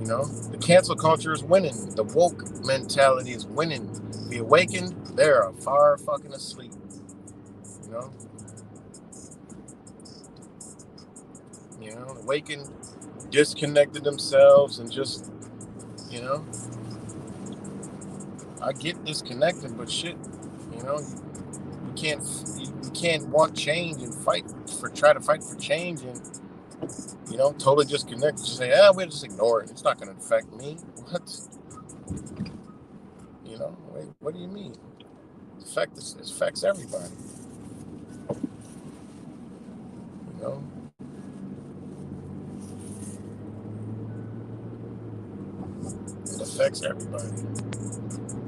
The cancel culture is winning. The woke mentality is winning. The awakened, they're far fucking asleep. The awakened disconnected themselves and just, I get disconnected, but shit, you can't want change and try to fight for change and Totally disconnect. Just say, we'll just ignore it. It's not going to affect me. What? Wait, what do you mean? It affects everybody. You know? It affects everybody.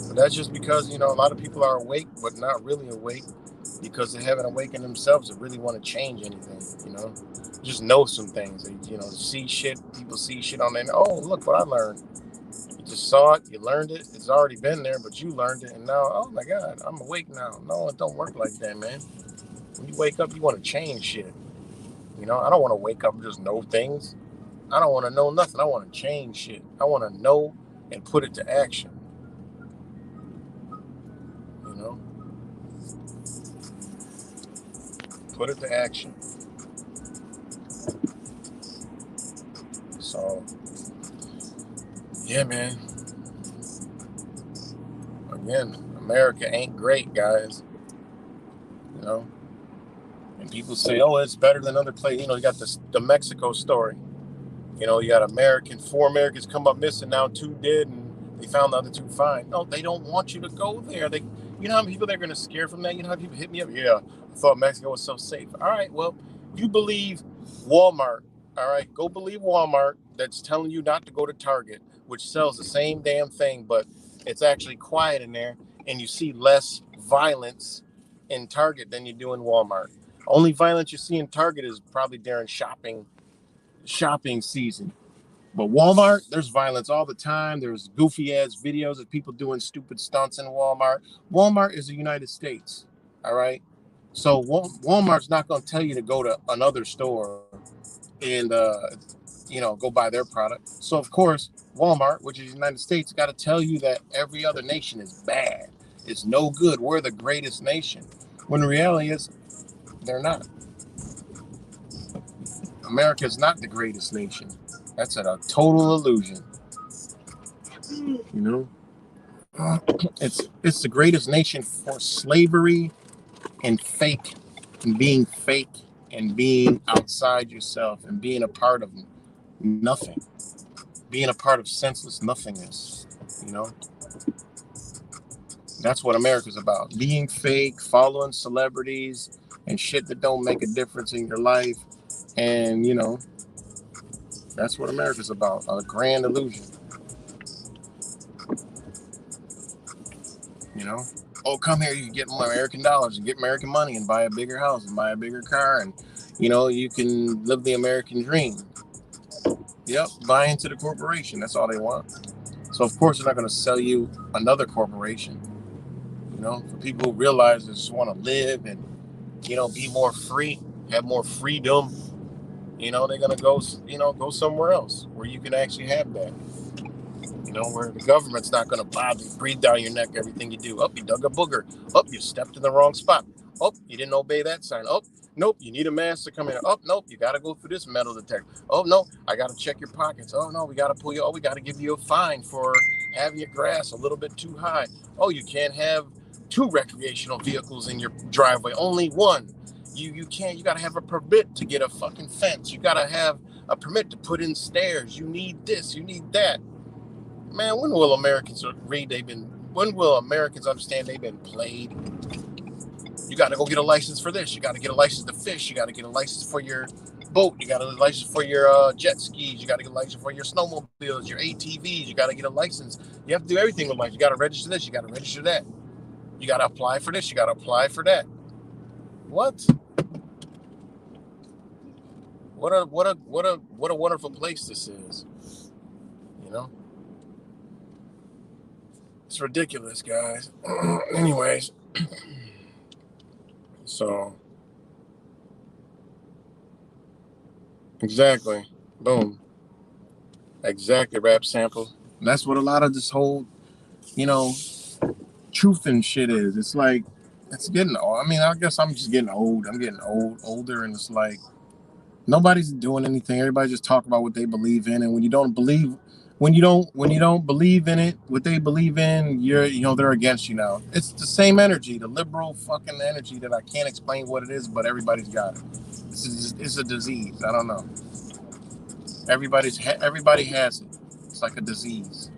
But that's just because, a lot of people are awake, but not really awake because they haven't awakened themselves to really want to change anything. Just know some things. They, see shit. People see shit on there. Oh, look what I learned. You just saw it. You learned it. It's already been there, but you learned it. And now, oh my God, I'm awake now. No, it don't work like that, man. When you wake up, you want to change shit. I don't want to wake up and just know things. I don't want to know nothing. I want to change shit. I want to know and put it to action. Put it to action. So, yeah, man. Again, America ain't great, guys. And people say, oh, it's better than other places. You got the Mexico story. You got four Americans come up missing, now 2 dead, and they found the other 2 fine. No, they don't want you to go there. You know how many people they're going to scare from that? You know how people hit me up? Yeah, I thought Mexico was so safe. All right, well, you believe Walmart. All right, go believe Walmart that's telling you not to go to Target, which sells the same damn thing, but it's actually quiet in there, and you see less violence in Target than you do in Walmart. Only violence you see in Target is probably during shopping season. But Walmart, there's violence all the time. There's goofy ass videos of people doing stupid stunts in Walmart. Walmart is the United States. All right. So Walmart's not going to tell you to go to another store and, go buy their product. So, of course, Walmart, which is the United States, got to tell you that every other nation is bad. It's no good. We're the greatest nation. When the reality is, they're not. America is not the greatest nation. That's a total illusion. It's the greatest nation for slavery and fake and being outside yourself and being a part of nothing, being a part of senseless nothingness. That's what America's about. Being fake, following celebrities and shit that don't make a difference in your life. And, that's what America's about. A grand illusion. Oh, come here, you can get more American dollars and get American money and buy a bigger house and buy a bigger car, and you can live the American dream. Yep, buy into the corporation. That's all they want. So of course they're not going to sell you another corporation. For people who realize they just want to live and be more free, have more freedom, they're going to go somewhere else where you can actually have that. Where the government's not going to bother you, breathe down your neck everything you do. Oh, you dug a booger. Oh, you stepped in the wrong spot. Oh, you didn't obey that sign. Oh, nope, you need a mask to come in. Oh, nope, you got to go through this metal detector. Oh, no, I got to check your pockets. Oh, no, we got to pull you. Oh, we got to give you a fine for having your grass a little bit too high. Oh, you can't have 2 recreational vehicles in your driveway, only 1. You can't. You got to have a permit to get a fucking fence. You got to have a permit to put in stairs. You need this. You need that. Man, when will Americans when will Americans understand they've been played? You got to go get a license for this. You got to get a license to fish. You got to get a license for your boat. You got a license for your jet skis. You got to get a license for your snowmobiles, your ATVs. You got to get a license. You have to do everything with life. You got to register this. You got to register that. You got to apply for this. You got to apply for that. What? What a wonderful place this is. It's ridiculous, guys. Anyways, so exactly, boom, exactly. Rap sample. And that's what a lot of this whole, truth and shit is. It's like it's getting old. I mean, I guess I'm just getting old. I'm getting older, and it's like nobody's doing anything. Everybody just talk about what they believe in, and when you don't believe in it, what they believe in, they're against you now. It's the same energy, the liberal fucking energy that I can't explain what it is, but everybody's got it. It's a disease. I don't know. Everybody has it. It's like a disease,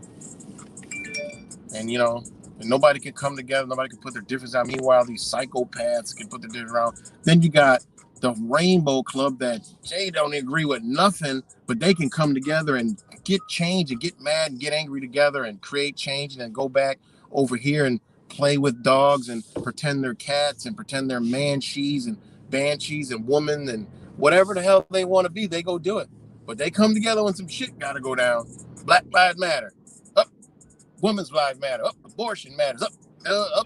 and and nobody can come together. Nobody can put their difference out. Meanwhile, these psychopaths can put their difference around. Then you got the Rainbow Club that they don't agree with nothing, but they can come together and get change and get mad and get angry together and create change and then go back over here and play with dogs and pretend they're cats and pretend they're manshees and banshees and women and whatever the hell they want to be, they go do it. But they come together when some shit gotta go down. Black Lives Matter. Up, women's lives matter. Up, abortion matters. Up,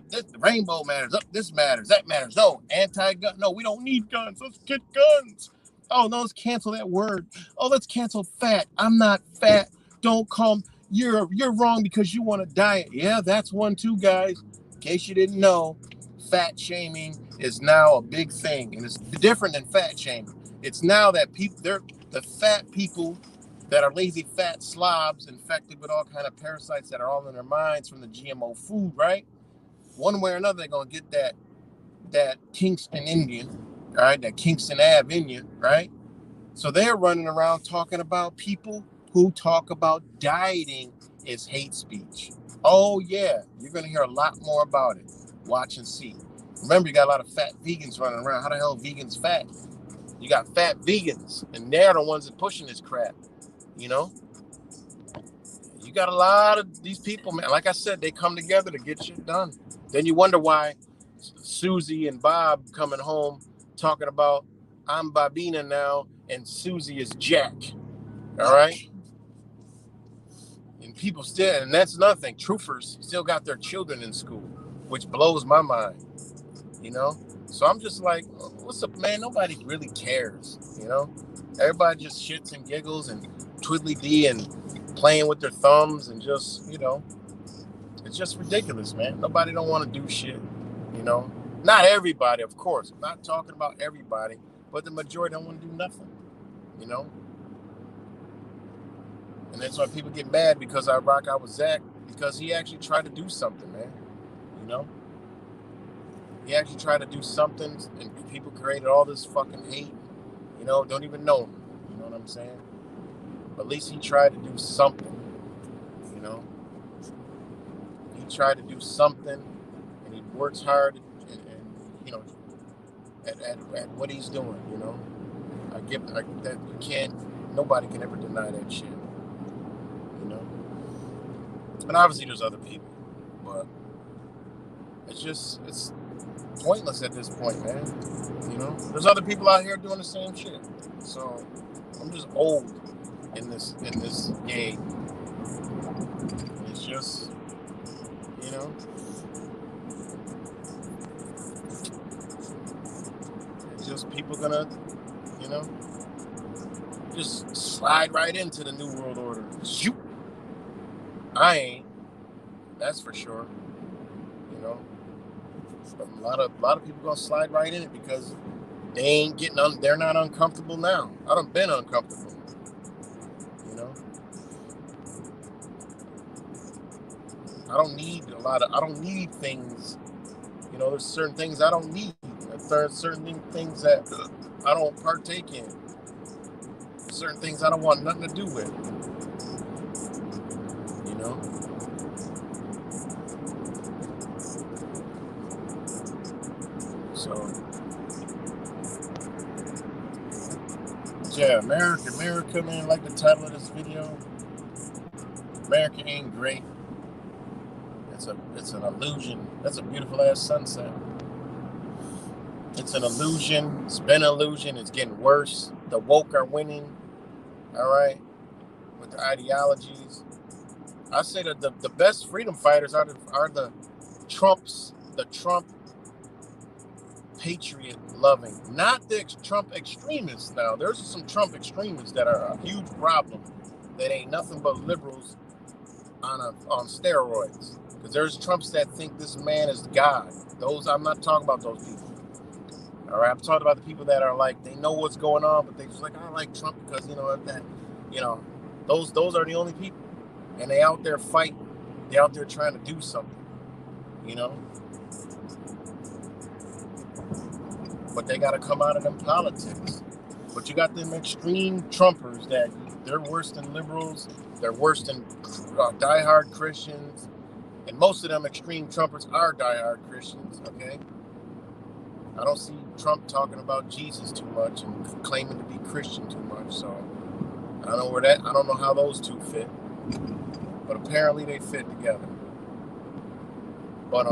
this, the rainbow matters. Up, this matters. That matters. No, anti-gun. No, we don't need guns. Let's get guns. Oh no, let's cancel that word. Oh, let's cancel fat. I'm not fat. Don't call. You're wrong because you want to diet. Yeah, that's one too, guys. In case you didn't know, fat shaming is now a big thing, and it's different than fat shaming. It's now that they're the fat people that are lazy fat slobs infected with all kind of parasites that are all in their minds from the GMO food, right? One way or another, they're gonna get that Kingston Indian, all right, that Kingston Ave Indian, right? So they're running around talking about people who talk about dieting is hate speech. Oh yeah, you're gonna hear a lot more about it. Watch and see. Remember, you got a lot of fat vegans running around. How the hell are vegans fat? You got fat vegans, and they're the ones that pushing this crap. You know, you got a lot of these people, man. Like I said, they come together to get shit done. Then you wonder why Susie and Bob coming home talking about I'm Bobina now and Susie is Jack. All right. And people still, and that's another thing, truthers still got their children in school, which blows my mind, you know? So I'm just like, what's up, man? Nobody really cares, you know? Everybody just shits and giggles and twiddly dee and playing with their thumbs and just, it's just ridiculous, man. Nobody don't want to do shit, you know? Not everybody, of course. I'm not talking about everybody, but the majority don't want to do nothing, you know? And that's why people get mad because I rock out with Zach, because he actually tried to do something, man. You know? He actually tried to do something, and people created all this fucking hate, don't even know him. You know what I'm saying? But at least he tried to do something, you know? He tried to do something, and he works hard, at what he's doing, you know? That you can't, nobody can ever deny that shit. And obviously there's other people, but it's pointless at this point, man. There's other people out here doing the same shit. So I'm just old in this game. It's just, it's just people gonna, just slide right into the New World Order. Shoot. I ain't. That's for sure. But a lot of people gonna slide right in it because they ain't they're not uncomfortable now. I done been uncomfortable. I don't need things. There's certain things I don't need. There's certain things that I don't partake in. Certain things I don't want nothing to do with. So, yeah, America, man, like the title of this video, America ain't great. It's an illusion. That's a beautiful ass sunset. It's an illusion. It's been an illusion. It's getting worse. The woke are winning. All right, with the ideologies. I say that the best freedom fighters are the Trump patriot loving, not the Trump extremists. Now there's some Trump extremists that are a huge problem. That ain't nothing but liberals on steroids. Because there's Trumps that think this man is God. I'm not talking about those people. All right, I'm talking about the people that are like, they know what's going on, but they just like, I like Trump because those are the only people, and they out there fighting. They out there trying to do something, But they got to come out of them politics. But you got them extreme Trumpers that They're worse than liberals. They're worse than diehard Christians. And most of them extreme Trumpers are diehard Christians, okay? I don't see Trump talking about Jesus too much and claiming to be Christian too much. So I don't know how those two fit. But apparently they fit together. But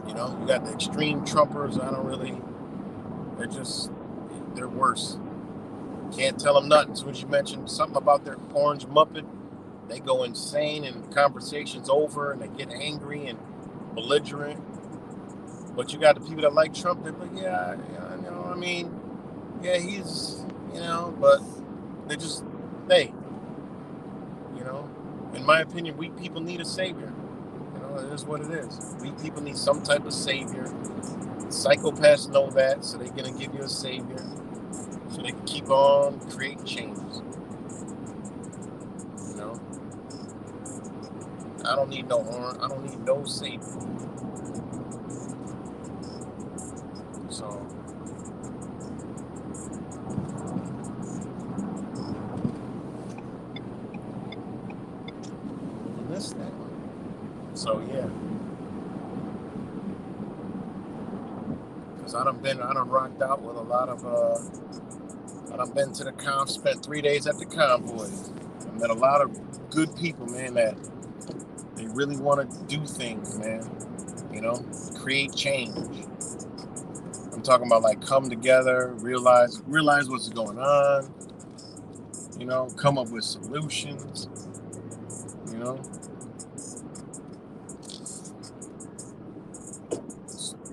you got the extreme Trumpers. They're worse. Can't tell them nothing. As soon as you mention something about their orange Muppet, they go insane and the conversation's over and they get angry and belligerent. But you got the people that like Trump, they're like, he's, but in my opinion, weak people need a savior. It is what it is. Weak people need some type of savior. Psychopaths know that, so they're going to give you a savior so they can keep on creating changes. I don't need no savior. So yeah. Because I done rocked out with a lot of I done been to the spent 3 days at the convoy. I met a lot of good people, man, that they really want to do things, man. Create change. I'm talking about like come together, realize what's going on, come up with solutions,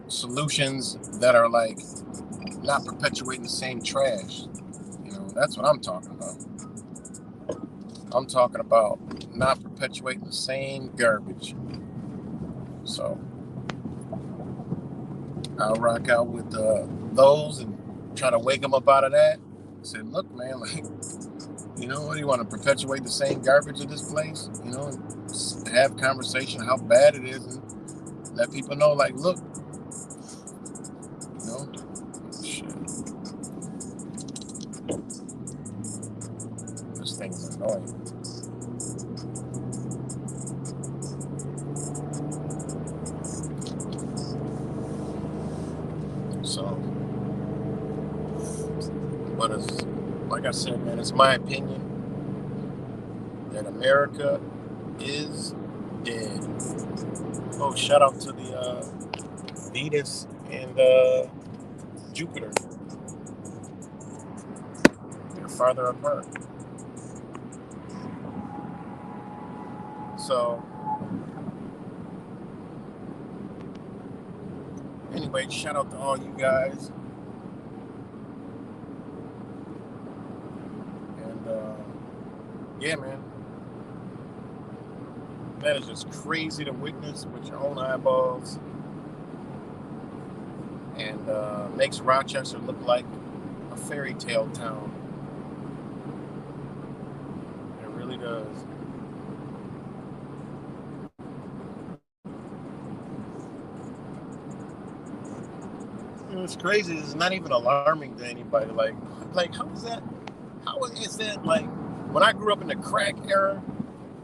solutions that are like not perpetuating the same trash. That's what I'm talking about. I'm talking about not perpetuating the same garbage. So I'll rock out with those and try to wake them up out of that. Say, look, man, like, what do you want to perpetuate the same garbage of this place? And have conversation how bad it is and let people know, like, look, shit. This thing's annoying. So, but like I said, man, it's my opinion that America is dead. Oh, shout out to the Venus and Jupiter. They're farther apart. So, anyway, shout out to all you guys. And, yeah, man. That is just crazy to witness with your own eyeballs. And makes Rochester look like a fairy tale town. It really does. It's crazy. It's not even alarming to anybody. Like how is that? How is that? Like, when I grew up in the crack era,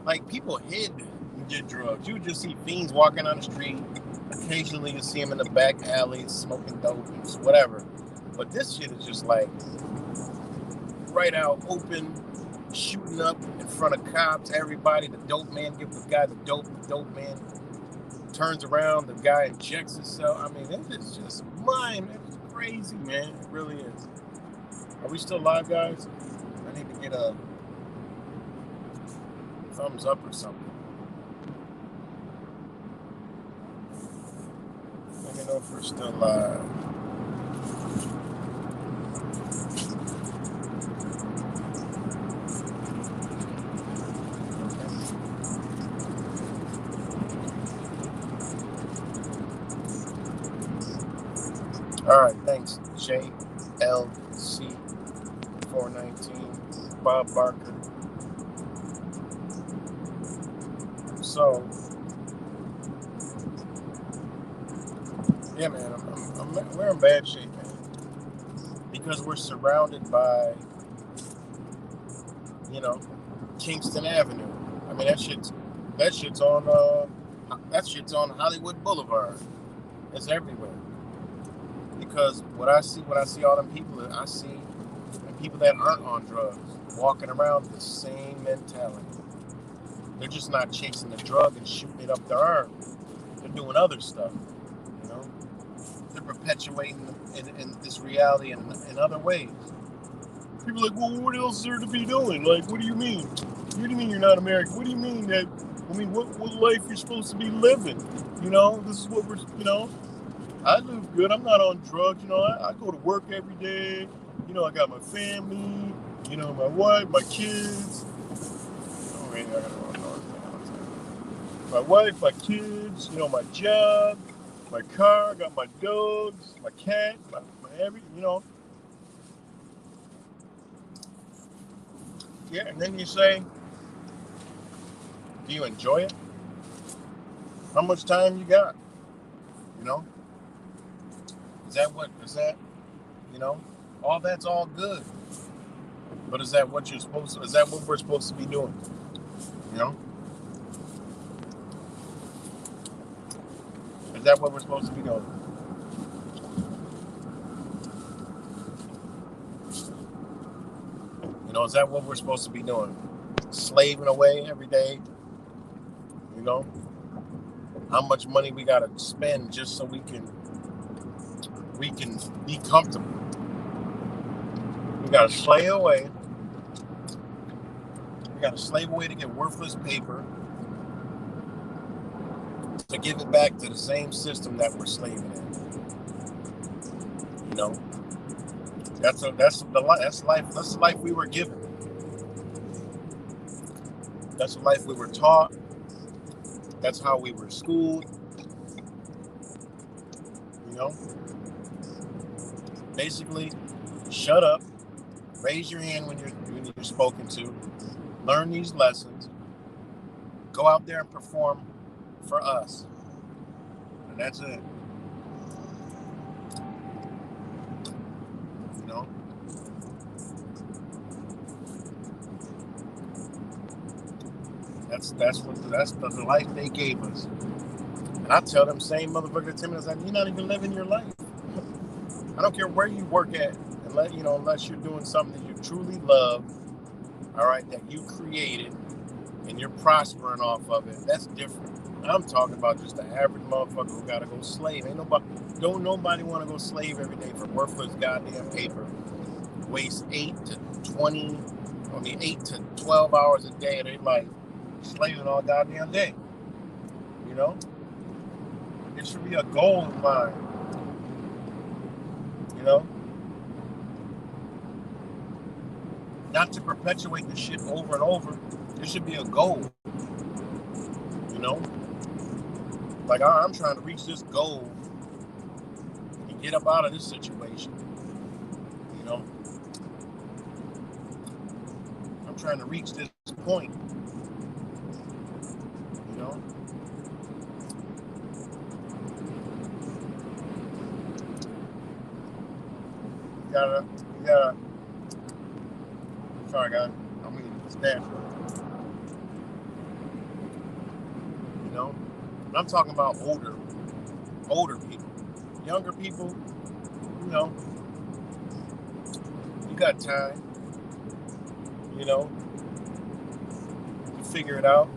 like, people hid and did drugs. You would just see fiends walking on the street. Occasionally, you see them in the back alleys smoking dope and whatever. But this shit is just like right out open, shooting up in front of cops. Everybody, the dope man gives the guy the dope. The dope man turns around, the guy injects himself. I mean, it's just it's crazy, man. It really is. Are we still live, guys? I need to get a thumbs up or something. Let me know if we're still live. All right, thanks, JLC 419, Bob Barker. So, yeah, man, we're in bad shape, man, because we're surrounded by you know, Kingston Avenue. I mean, that shit's on Hollywood Boulevard. It's everywhere. Because what I see all them people, I see people that aren't on drugs walking around with the same mentality. They're just not chasing the drug and shooting it up their arm. They're doing other stuff, you know. They're perpetuating in this reality in other ways. People are like, well, what else is there to be doing? Like, what do you mean? What do you mean you're not American? What do you mean that? I mean, what life you're supposed to be living? You know, this is what we're, you know. I live good. I'm not on drugs. You know, I go to work every day. You know, I got my family. You know, my wife, my kids. Oh, man, I gotta run my wife, my kids. You know, my job, my car. Got my dogs, my cat, my every. You know. Yeah, and then you say, do you enjoy it? How much time you got? You know? Is that, you know? All that's all good. But is that what we're supposed to be doing? You know? Is that what we're supposed to be doing? You know, is that what we're supposed to be doing? Slaving away every day? You know? How much money we gotta spend just so we can be comfortable? We gotta slave away. We gotta slave away to get worthless paper to give it back to the same system that we're slaving in. You know, that's life. That's the life we were given. That's the life we were taught. That's how we were schooled. You know, basically, shut up, raise your hand when you're spoken to, learn these lessons, go out there and perform for us, and that's it. You know, that's the life they gave us. And I tell them same motherfucker to me, I was like, you're not even living your life. I don't care where you work at, unless you're doing something that you truly love, all right, that you created, and you're prospering off of it. That's different. I'm talking about just the average motherfucker who gotta go slave. Don't nobody want to go slave every day for worthless goddamn paper. Waste 8 to 12 hours a day of their life slaving all goddamn day. You know, it should be a goal of mine. You know, not to perpetuate the shit over and over. It should be a goal. You know, like I'm trying to reach this goal and get up out of this situation. You know, I'm trying to reach this point. You know, you gotta. Sorry, guys. I mean, it's natural. You know, and I'm talking about older people. Younger people, you know, you got time. You know, you figure it out.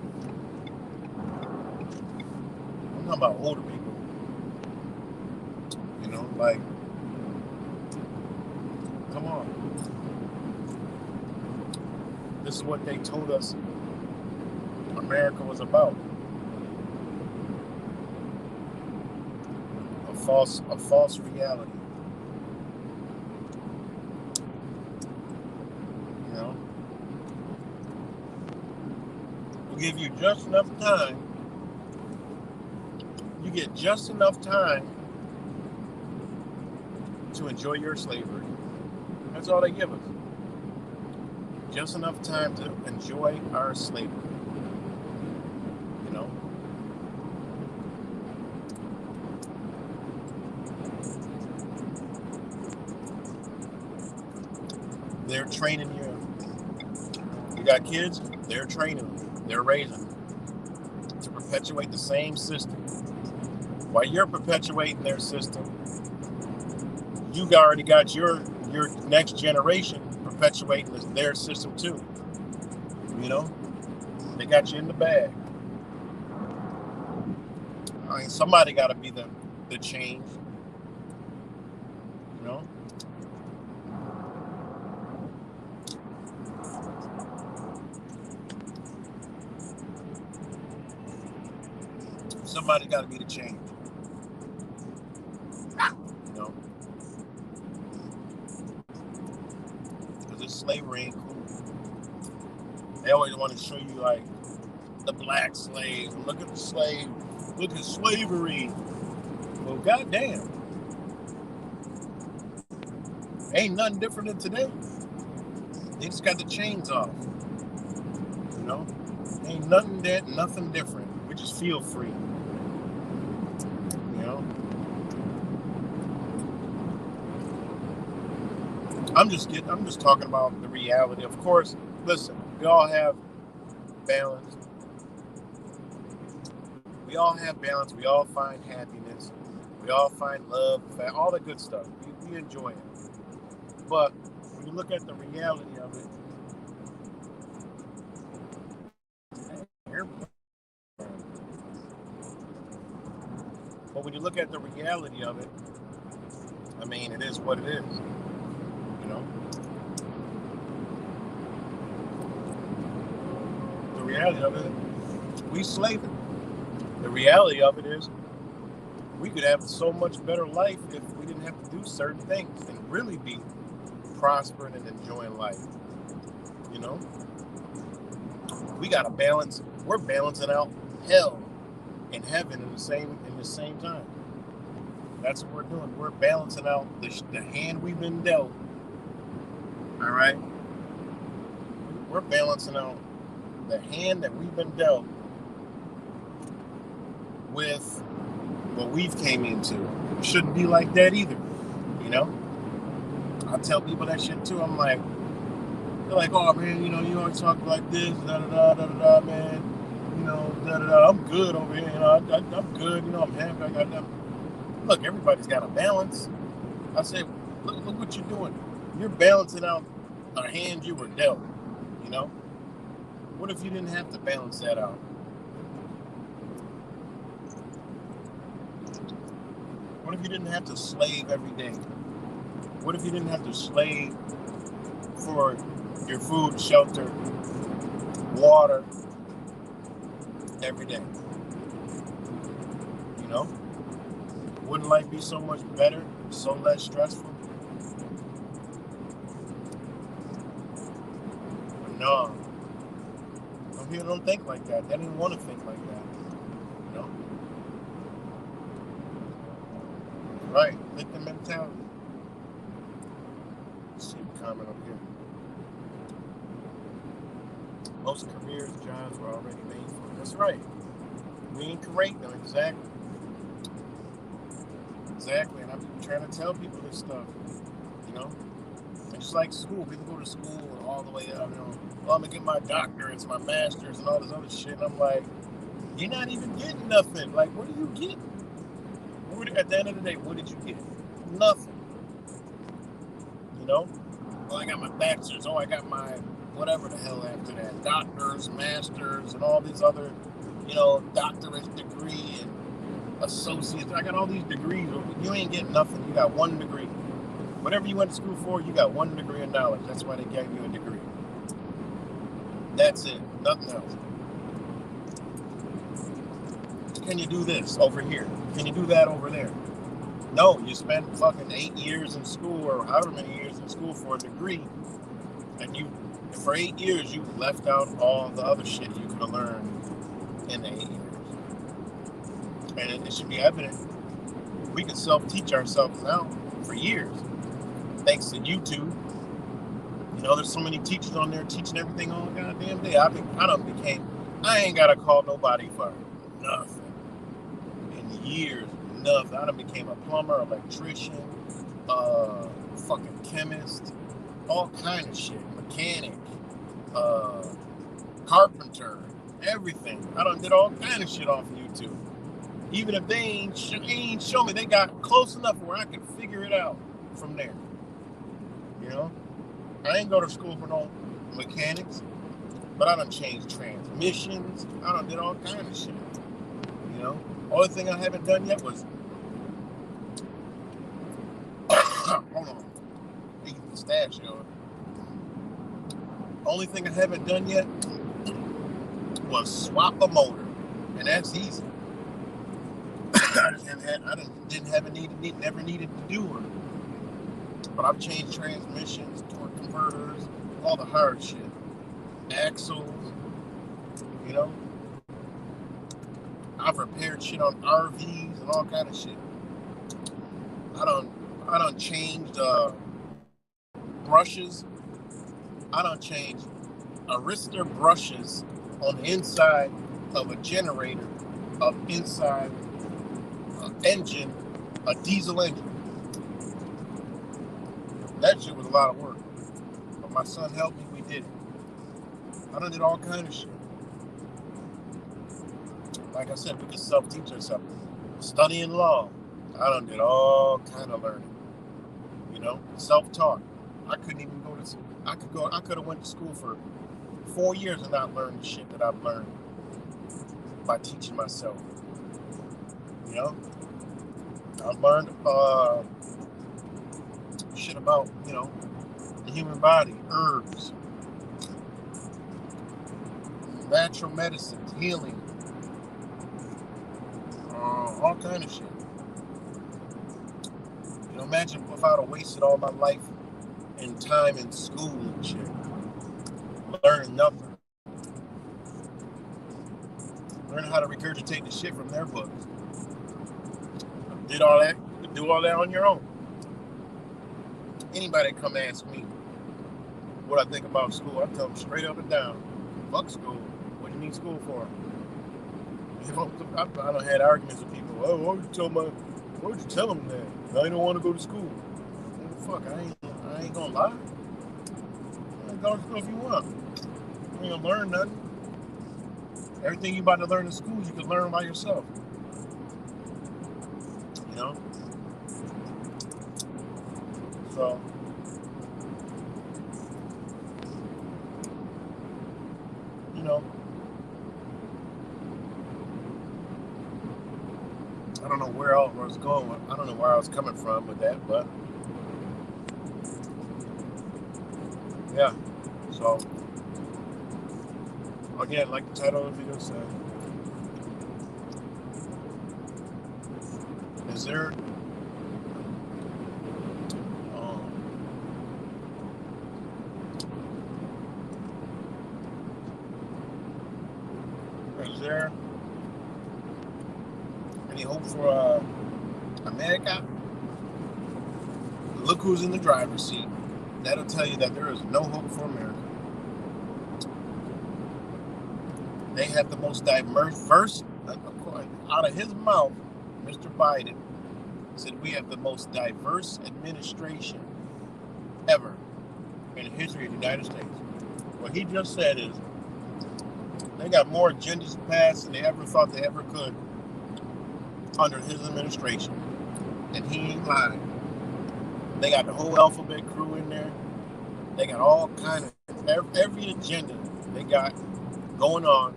I'm talking about older people. You know, like, come on. This is what they told us America was about. A false reality. You know? We'll give you just enough time. You get just enough time to enjoy your slavery. That's all they give us. Just enough time to enjoy our slavery. You know? They're training you. You got kids, they're training them, they're raising them to perpetuate the same system. While you're perpetuating their system, you already got your next generation perpetuating their system too. You know, they got you in the bag. I mean, somebody got to be the change. You know. Somebody got to be the change. You know. Because this slavery ain't cool. They always want to show you like the black slave. Look at the slave. Look at slavery. Well, goddamn. Ain't nothing different than today. They just got the chains off. You know? Ain't nothing different. We just feel free. You know? I'm just talking about the reality. Of course, listen, we all have balance. We all have balance. We all find happiness. We all find love, all the good stuff. We enjoy it. But when you look at the reality of it, I mean, it is what it is. You know? The reality of it, we slave it. The reality of it is, we could have so much better life if we didn't have to do certain things and really be prospering and enjoying life. You know? We gotta balance. We're balancing out hell and heaven in the same time. That's what we're doing. We're balancing out the hand we've been dealt. All right? We're balancing out the hand that we've been dealt with what we've came into. It shouldn't be like that either. You know? I tell people that shit too. I'm like, they're like, oh man, you know, you always talk like this, da da da da da, man. You know, da da da. I'm good over here. You know, I'm good. You know, I'm happy. I got them. Look, everybody's got a balance. I say, look what you're doing. You're balancing out a hand you were dealt. You know? What if you didn't have to balance that out? What if you didn't have to slave every day? What if you didn't have to slave for your food, shelter, water every day? You know? Wouldn't life be so much better, so less stressful? But no. Some people don't think like that. They don't want to think like that. You know? Right. Victim mentality. Let's see a comment up here. Most careers, jobs were already made for. That's right. We ain't create them, exactly. Exactly, and I'm trying to tell people this stuff, you know? And just like school, people go to school and all the way up, you know, oh, I'm gonna get my doctorates, my masters, and all this other shit, and I'm like, you're not even getting nothing. Like, what are you getting? At the end of the day, what did you get? Nothing. You know? Oh, I got my bachelor's, oh, I got my whatever the hell after that, doctors, masters, and all these other, you know, doctorate degree and associates. I got all these degrees. You ain't getting nothing. You got one degree. Whatever you went to school for, you got one degree of knowledge. That's why they gave you a degree. That's it. Nothing else. Can you do this over here? Can you do that over there? No, you spent fucking 8 years in school or however many years in school for a degree, and for 8 years, you left out all the other shit you could have learned in the 8 years. And it should be evident. We can self-teach ourselves now for years, thanks to YouTube. You know, there's so many teachers on there teaching everything all goddamn day. I ain't gotta call nobody for nothing. In years, nothing. I done became a plumber, electrician, fucking chemist, all kind of shit, mechanic, carpenter, everything. I done did all kind of shit off YouTube. Even if they ain't show me, they got close enough where I can figure it out from there. You know, I ain't go to school for no mechanics, but I done changed transmissions. I done did all kind of shit. You know, only thing I haven't done yet was hold on, eating pistachio. Only thing I haven't done yet was swap a motor, and that's easy. I never needed to do it. But I've changed transmissions, torque converters, all the hard shit, axles. You know, I've repaired shit on RVs and all kind of shit. I done changed brushes. I done changed Arista brushes on the inside of a generator, of inside engine, a diesel engine. That shit was a lot of work. But my son helped me, we did it. I done did all kind of shit. Like I said, we can self-teach ourselves. Studying law, I done did all kind of learning. You know, self-taught. I couldn't even go to school. I could have went to school for 4 years and not learned the shit that I've learned by teaching myself. You know, I've learned shit about, you know, the human body, herbs, natural medicines, healing, all kind of shit. You know, imagine if I'd have wasted all my life and time in school and shit, learning nothing. Learning how to regurgitate the shit from their books. Did all that, you could do all that on your own. Anybody come ask me what I think about school, I tell them straight up and down, fuck school. What do you need school for? You know, I done had arguments with people. Oh, why would you tell them that? I don't want to go to school. Fuck, I ain't gonna lie. Go to school if you want. You ain't gonna learn nothing. Everything you about to learn in school, you can learn by yourself. You know? So, you know, I don't know where I was going with, I don't know where I was coming from with that, but yeah. So, again, like the title of the video said, is there any hope for America? Look who's in the driver's seat. That'll tell you that there is no hope for America. They have the most diverse, out of his mouth, Mr. Biden said we have the most diverse administration ever in the history of the United States. What he just said is they got more agendas passed than they ever thought they ever could under his administration. And he ain't lying. They got the whole alphabet crew in there. They got all kind of, every agenda they got going on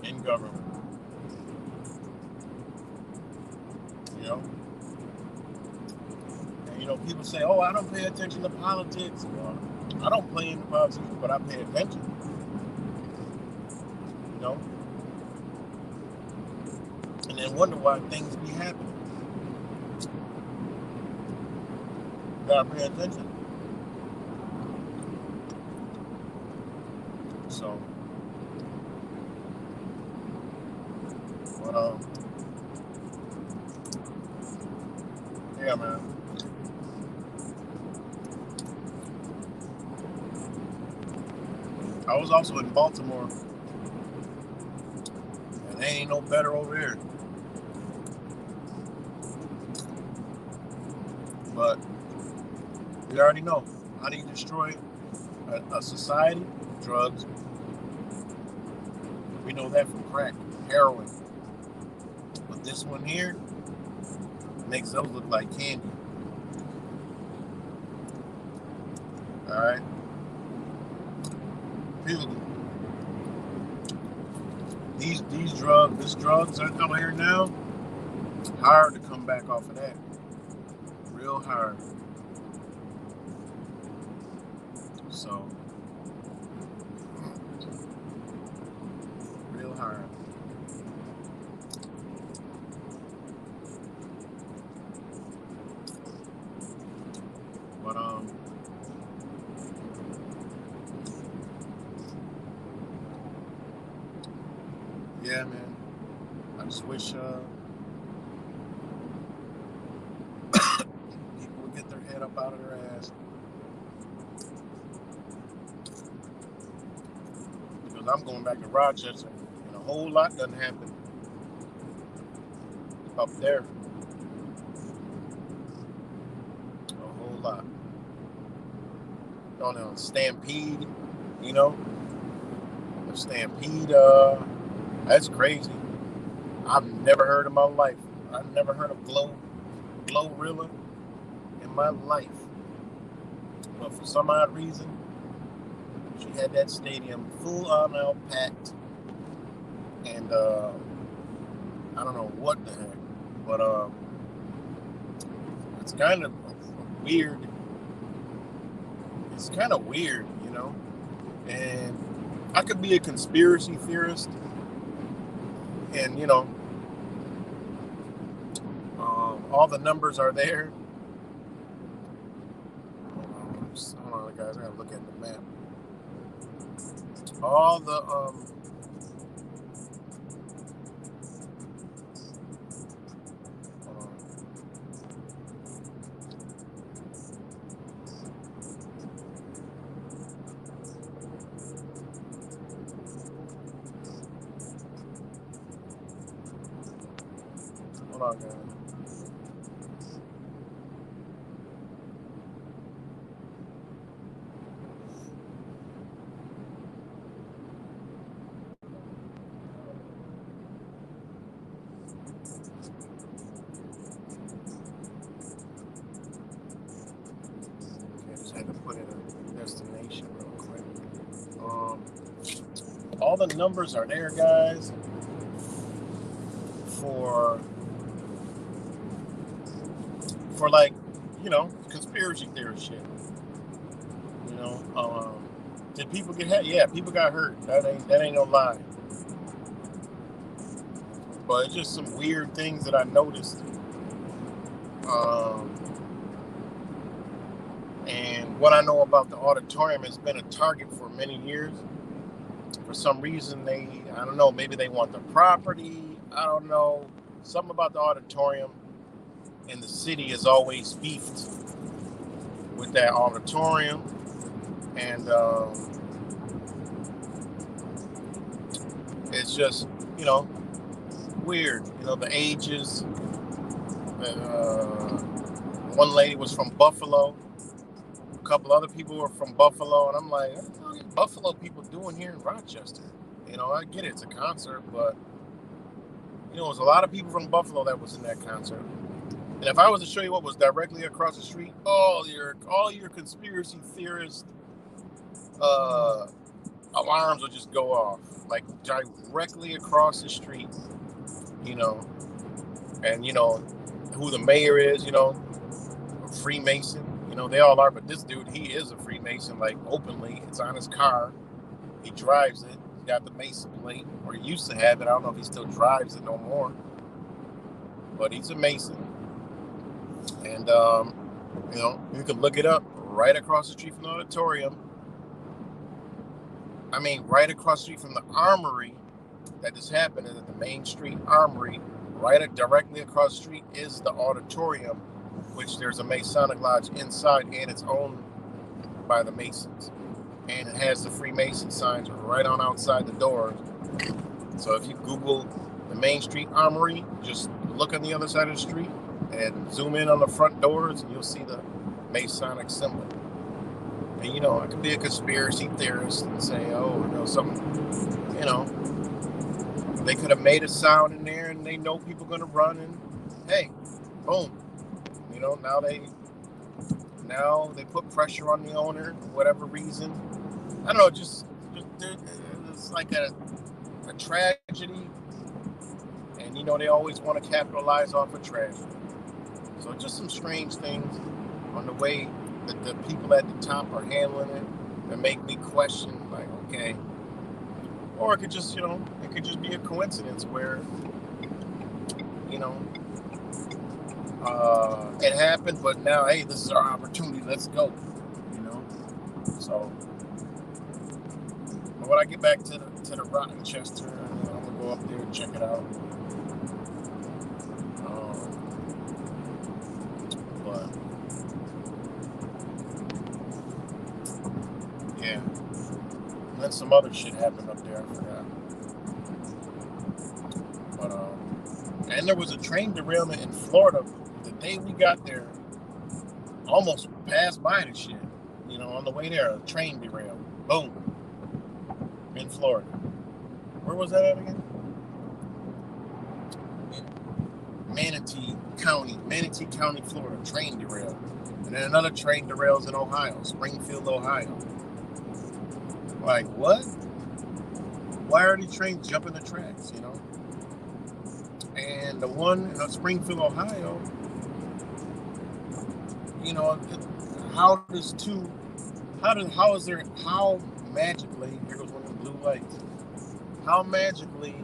in government. You know? And, you know, people say, oh, I don't pay attention to politics. Well, I don't play into politics, but I pay attention. You know? And then wonder why things be happening. Gotta pay attention. So, but yeah, man. I was also in Baltimore, and they ain't no better over here. But we already know how do you destroy a society? Drugs. know that from crack, heroin. But this one here makes those look like candy. All right. People, these drugs that come here now, hard to come back off of that. Real hard. So, real hard. But yeah, man. I just wish people would get their head up out of their ass. Because I'm going back to Rochester, and a whole lot doesn't happen up there. A whole lot. On a Stampede, you know? A Stampede, that's crazy. I've never heard in my life. I've never heard of Glorilla in my life. But for some odd reason, she had that stadium full on out packed. And I don't know what the heck. But it's kind of weird. It's kind of weird, you know? And I could be a conspiracy theorist. And, you know, all the numbers are there. Hold on, guys. I gotta look at the map. All the hold on. Hold on, guys. Had to put in a destination real quick. All the numbers are there, guys, for like, you know, conspiracy theory shit. You know, did people get hurt? Yeah, people got hurt. That ain't no lie. But it's just some weird things that I noticed. And what I know about the auditorium, has been a target for many years. For some reason, I don't know, maybe they want the property. I don't know. Something about the auditorium, and the city is always beefed with that auditorium. And it's just, you know, weird. You know, the ages. One lady was from Buffalo. A couple other people were from Buffalo, and I'm like, what are Buffalo people doing here in Rochester? You know, I get it, it's a concert, but you know, there's a lot of people from Buffalo that was in that concert. And if I was to show you what was directly across the street, all your conspiracy theorist alarms would just go off, like directly across the street. You know, and you know who the mayor is. You know, a Freemason. You know, they all are, but this dude, he is a Freemason, like openly. It's on his car. He drives it. He's got the Mason plate, or he used to have it. I don't know if he still drives it no more. But he's a Mason. And, you know, you can look it up right across the street from the auditorium. I mean, right across the street from the armory that this happened, at the Main Street Armory, directly across the street is the auditorium, which there's a Masonic Lodge inside, and it's owned by the Masons. And it has the Freemason signs right on outside the doors. So if you Google the Main Street Armory, just look on the other side of the street and zoom in on the front doors, and you'll see the Masonic symbol. And, you know, I could be a conspiracy theorist and say, oh, you know, something, you know, They could have made a sound in there, and they know people are gonna run, and hey, boom. Now they put pressure on the owner for whatever reason. I don't know, just it's like a tragedy, and they always want to capitalize off a tragedy. So just some strange things on the way that the people at the top are handling it that make me question, like, okay. Or it could just, be a coincidence where, you know, it happened, but now, hey, this is our opportunity. Let's go. So, but when I get back to the Rotten Chester, I'm gonna go up there and check it out. But yeah, and then some other shit happened up there. I forgot. But and there was a train derailment in Florida the day we got there. Almost passed by the shit. On the way there, a train derailed. Boom. In Florida. Where was that at again? In Manatee County, Florida. Train derailed. And then another train derails in Ohio, Springfield, Ohio. Like, what? Why are these trains jumping the tracks, And the one in Springfield, Ohio, how magically, here goes one of the blue lights, how magically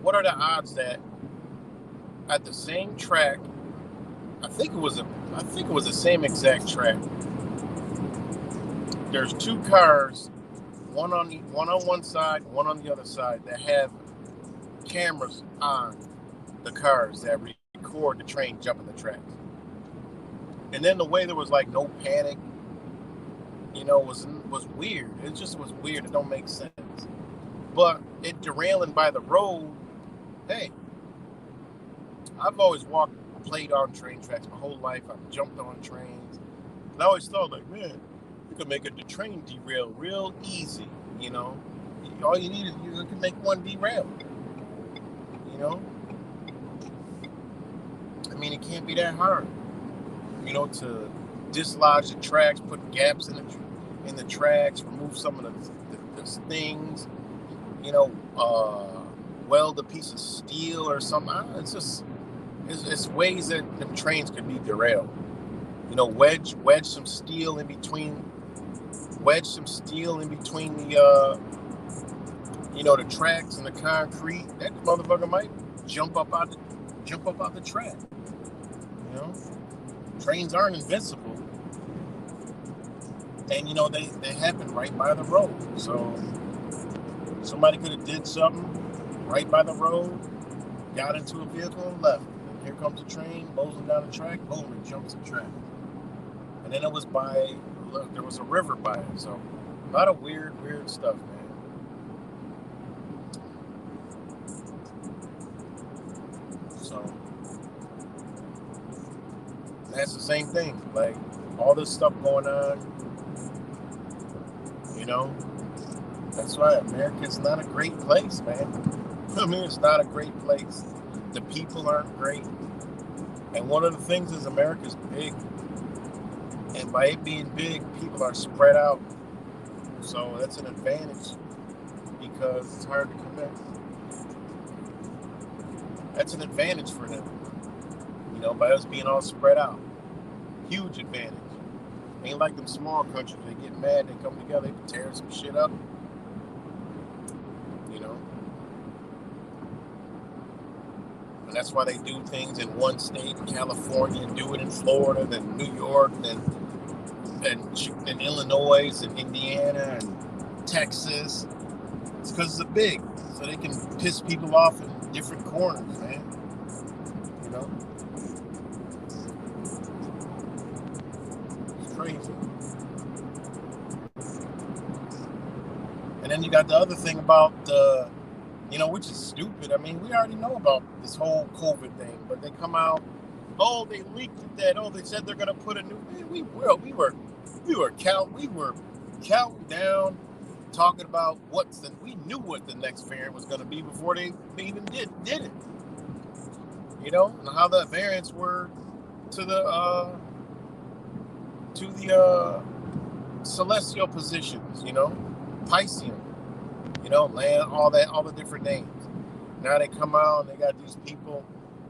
what are the odds that at the same track, I think it was the same exact track, there's two cars, one on one side, one on the other side, that have cameras on the cars that record the train jumping the tracks. And then the way there was like no panic, was weird. It just was weird. It don't make sense. But it derailing by the road, hey, I've always played on train tracks my whole life. I've jumped on trains. And I always thought, like, man, you can make the train derail real easy, All you need is you can make one derail, I mean, it can't be that hard, to dislodge the tracks, put gaps in the tracks, remove some of the things, weld a piece of steel or something. It's ways that them trains could be derailed. Wedge some steel in between the the tracks and the concrete. That motherfucker might jump up out the track. Trains aren't invincible, and they happen right by the road. So somebody could have did something right by the road, got into a vehicle and left. And here comes a train, moseying down the track, boom, it jumps the track. And then there was a river by it. So a lot of weird stuff, man. So that's the same thing. Like, all this stuff going on, that's why America's not a great place, man. I mean, it's not a great place. The people aren't great. And one of the things is America's big. And by it being big, people are spread out. So that's an advantage because it's hard to connect. That's an advantage for them. By us being all spread out. Huge advantage. Ain't like them small countries. They get mad, they come together, they tear some shit up. And that's why they do things in one state, in California, and do it in Florida, then New York, and Illinois, and Indiana, and Texas. It's because it's big, so they can piss people off in different corners, man. It's crazy. And then you got the other thing about which is stupid. I mean, we already know about this whole COVID thing, but they come out, they leaked that. They said they're gonna put a new. We were counting down, talking about we knew what the next variant was going to be before they even did it. You know, and how the variants were to the celestial positions. You know, Piscean. You know, land, all the different names. Now they come out and they got these people.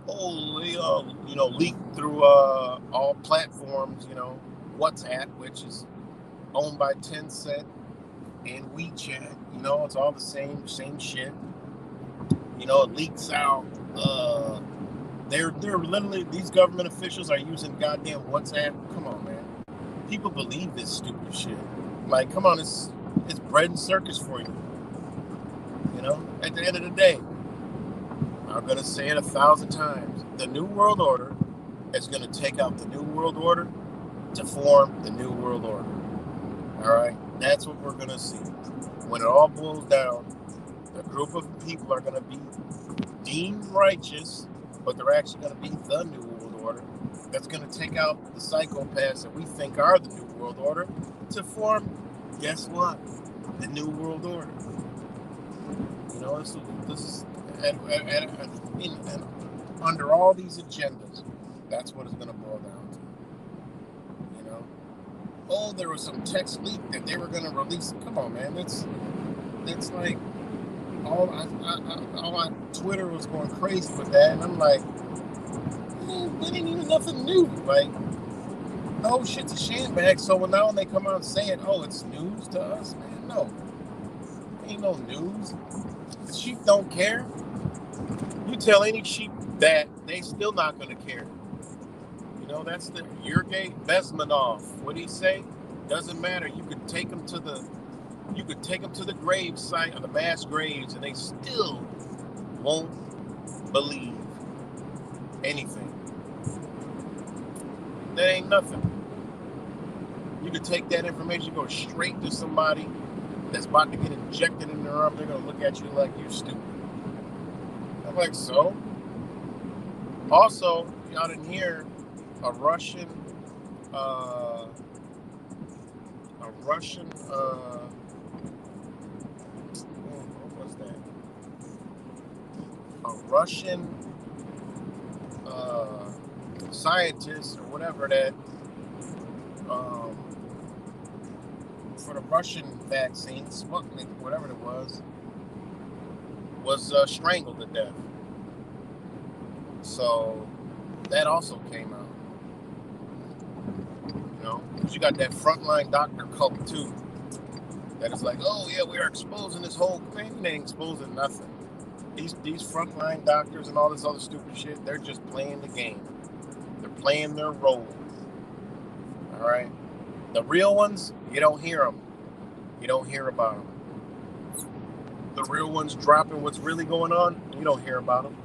Oh, they leaked through all platforms. You know, WhatsApp, which is owned by Tencent, and WeChat. You know, it's all the same shit. You know, it leaks out. They're literally, these government officials are using goddamn WhatsApp. Come on, man. People believe this stupid shit. Like, come on, it's bread and circus for you. You know, at the end of the day, I'm gonna say it 1,000 times. The New World Order is gonna take out the New World Order to form the New World Order. All right, that's what we're gonna see. When it all boils down, a group of people are gonna be deemed righteous, but they're actually gonna be the New World Order. That's gonna take out the psychopaths that we think are the New World Order to form, guess what? The New World Order. You know, this is and under all these agendas, that's what it's going to boil down to. You know, oh, there was some text leak that they were going to release. Come on, man, it's like all my Twitter was going crazy with that, and I'm like, it ain't even nothing new. Like, the whole shit's a shambag. So now when they come out saying, oh, it's news to us, man, no, ain't no news. The sheep don't care. You tell any sheep that, they still not going to care. You know, that's the Yurgay Bezmenov. What did he say? Doesn't matter. You could take them to the grave site of the mass graves, and they still won't believe anything. That ain't nothing. You could take that information, go straight to somebody that's about to get injected in their arm. They're going to look at you like you're stupid. I'm like, so? Also, y'all didn't hear a Russian, what was that? A Russian scientist or whatever that, for the Russian vaccine, Sputnik, whatever it was strangled to death. So that also came out. You know, because you got that frontline doctor cult too. That is like, oh yeah, we are exposing this whole thing. They ain't exposing nothing. These frontline doctors and all this other stupid shit, they're just playing the game. They're playing their role. All right. The real ones, you don't hear them. You don't hear about them. The real ones dropping what's really going on, you don't hear about them.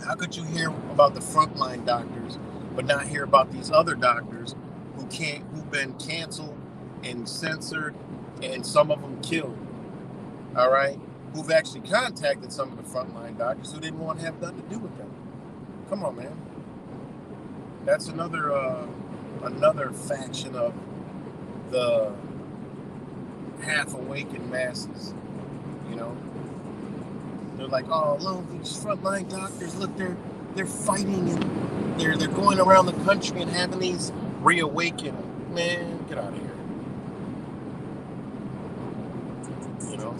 How could you hear about the frontline doctors, but not hear about these other doctors who've been canceled and censored, and some of them killed? All right, who've actually contacted some of the frontline doctors who didn't want to have nothing to do with them. Come on, man. That's another faction of the half-awakened masses. You know, they're like, oh, look, these frontline doctors, look, they're fighting and they're going around the country and having these reawaken. Man, get out of here. You know.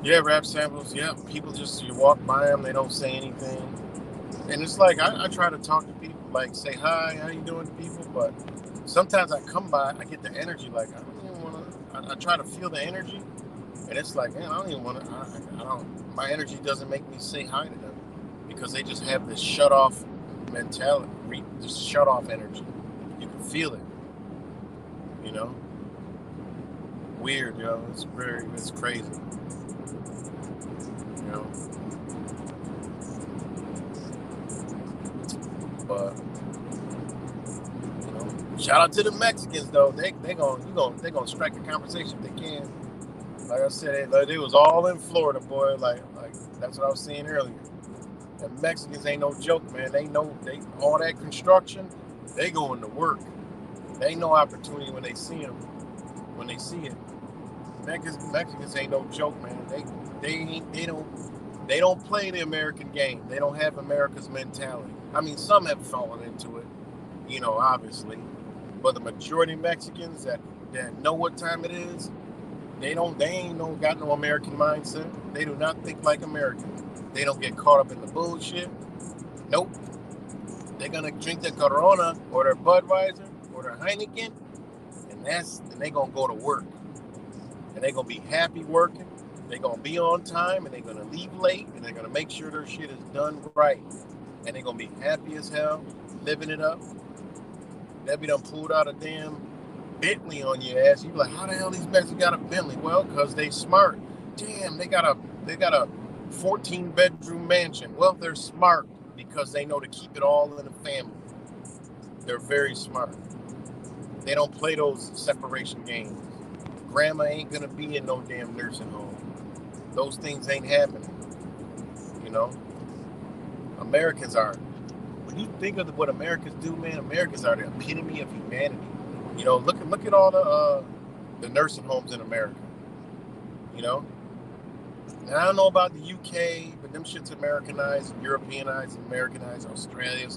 Yeah, rap samples. Yeah, people just, you walk by them, they don't say anything. And it's like, I try to talk to people, like say hi, how you doing to people, but sometimes I come by, I get the energy, like I don't even want to, I try to feel the energy, and it's like, man, I don't even want to, I don't, my energy doesn't make me say hi to them, because they just have this shut off mentality, this shut off energy. You can feel it, you know? Weird, yo, it's crazy, you know? But shout out to the Mexicans though. They gonna strike a conversation if they can. Like I said, they was all in Florida, boy. Like that's what I was saying earlier. And Mexicans ain't no joke, man. They know all that construction, they going to work. They ain't no opportunity when they see them. When they see it, Mexicans ain't no joke, man. They don't play the American game. They don't have America's mentality. I mean, some have fallen into it, obviously, but the majority of Mexicans that know what time it is, they ain't got no American mindset. They do not think like Americans. They don't get caught up in the bullshit. Nope. They're gonna drink their Corona or their Budweiser or their Heineken, and they're gonna go to work. And they're gonna be happy working. They're gonna be on time, and they're gonna leave late, and they're gonna make sure their shit is done right. And they're gonna be happy as hell, living it up. They'll be done pulled out a damn Bentley on your ass. You be like, how the hell these Mexicans got a Bentley? Well, because they smart. Damn, they got a 14-bedroom mansion. Well, they're smart because they know to keep it all in the family. They're very smart. They don't play those separation games. Grandma ain't gonna be in no damn nursing home. Those things ain't happening. Americans are. When you think of what Americans do, man, Americans are the epitome of humanity. Look at all the nursing homes in America. Now, I don't know about the UK, but them shit's Americanized, Europeanized, Americanized, Australia.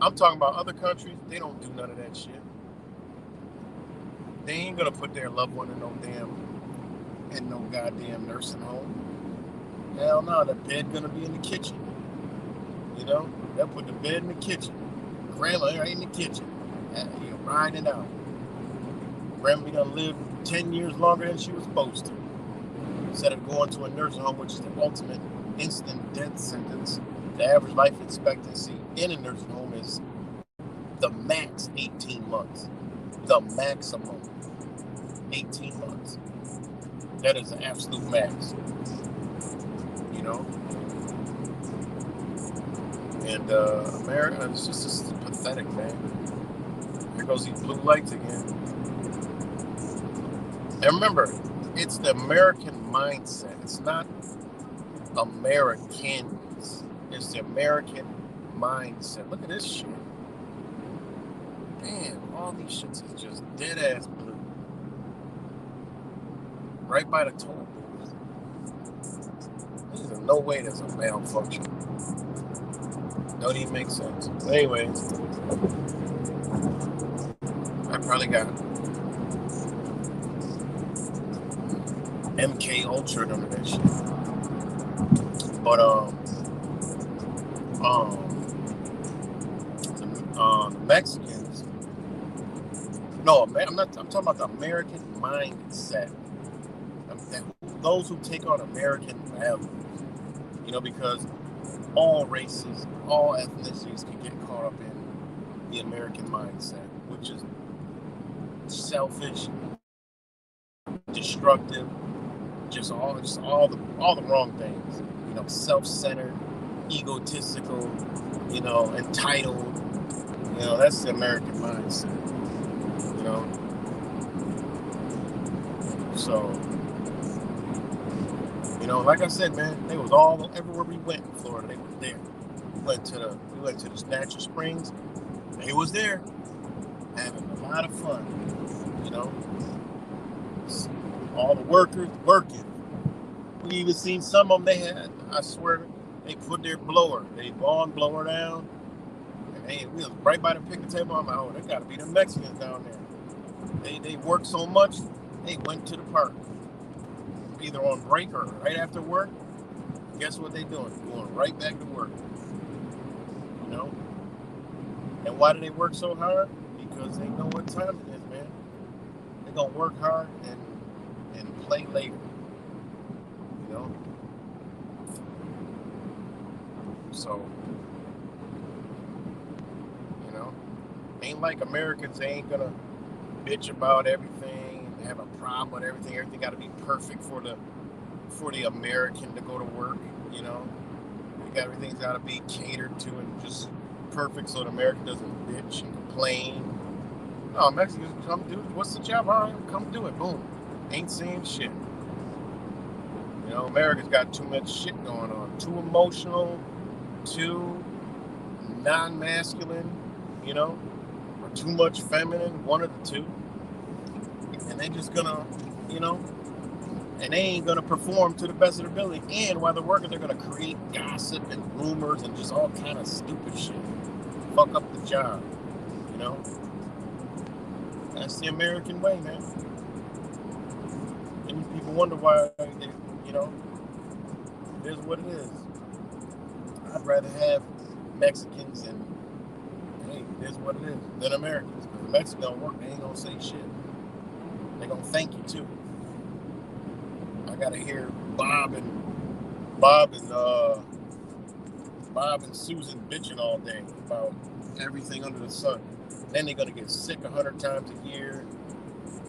I'm talking about other countries. They don't do none of that shit. They ain't gonna put their loved one in no goddamn nursing home. Hell no, the bed gonna be in the kitchen. They'll put the bed in the kitchen. Grandma right in the kitchen. You're riding it out. Grandma done lived 10 years longer than she was supposed to. Instead of going to a nursing home, which is the ultimate instant death sentence, the average life expectancy in a nursing home is the max 18 months. The maximum 18 months. That is the absolute max. And America, it's just pathetic, man. Here goes these blue lights again. And remember, it's the American mindset. It's not Americans. It's the American mindset. Look at this shit. Damn, all these shits is just dead ass blue. Right by the toll booth. There's no way there's a malfunction. Don't even make sense. Anyways, I probably got MK Ultra under that shit. But the Mexicans. No, I'm talking about the American mindset. Those who take on American values. Because all races, all ethnicities can get caught up in the American mindset, which is selfish, destructive, just all the wrong things. Self-centered, egotistical, entitled. That's the American mindset. So, like I said, man, they was all everywhere we went in Florida. They was there. We went to the Natural Springs. They was there, having a lot of fun. All the workers working. We even seen some of them. They had, I swear, they put their lawn blower down. And we was right by the picnic table. I'm like, oh, they got to be the Mexicans down there. They worked so much, they went to the park. Either on break or right after work. Guess what they doing? Going right back to work. And why do they work so hard? Because they know what time it is, man. They're gonna work hard and play later. So, ain't like Americans. They ain't gonna bitch about everything, have a problem with everything. Everything got to be perfect for the American to go to work. Everything's got to be catered to and just perfect so the American doesn't bitch and complain. No, Mexicans come do it. What's the job? All right, come do it. Boom. Ain't saying shit. America's got too much shit going on. Too emotional. too non-masculine, or too much feminine, one of the two. And they just gonna, and they ain't gonna perform to the best of their ability. And while they're working, they're gonna create gossip and rumors and just all kind of stupid shit. Fuck up the job, That's the American way, man. And people wonder why they, it is what it is. I'd rather have Mexicans and, hey, it is what it is, than Americans. Because the Mexicans don't work, they ain't gonna say shit. They gonna thank you too. I gotta hear Bob and Susan bitching all day about everything under the sun. Then they're gonna get sick 100 times a year,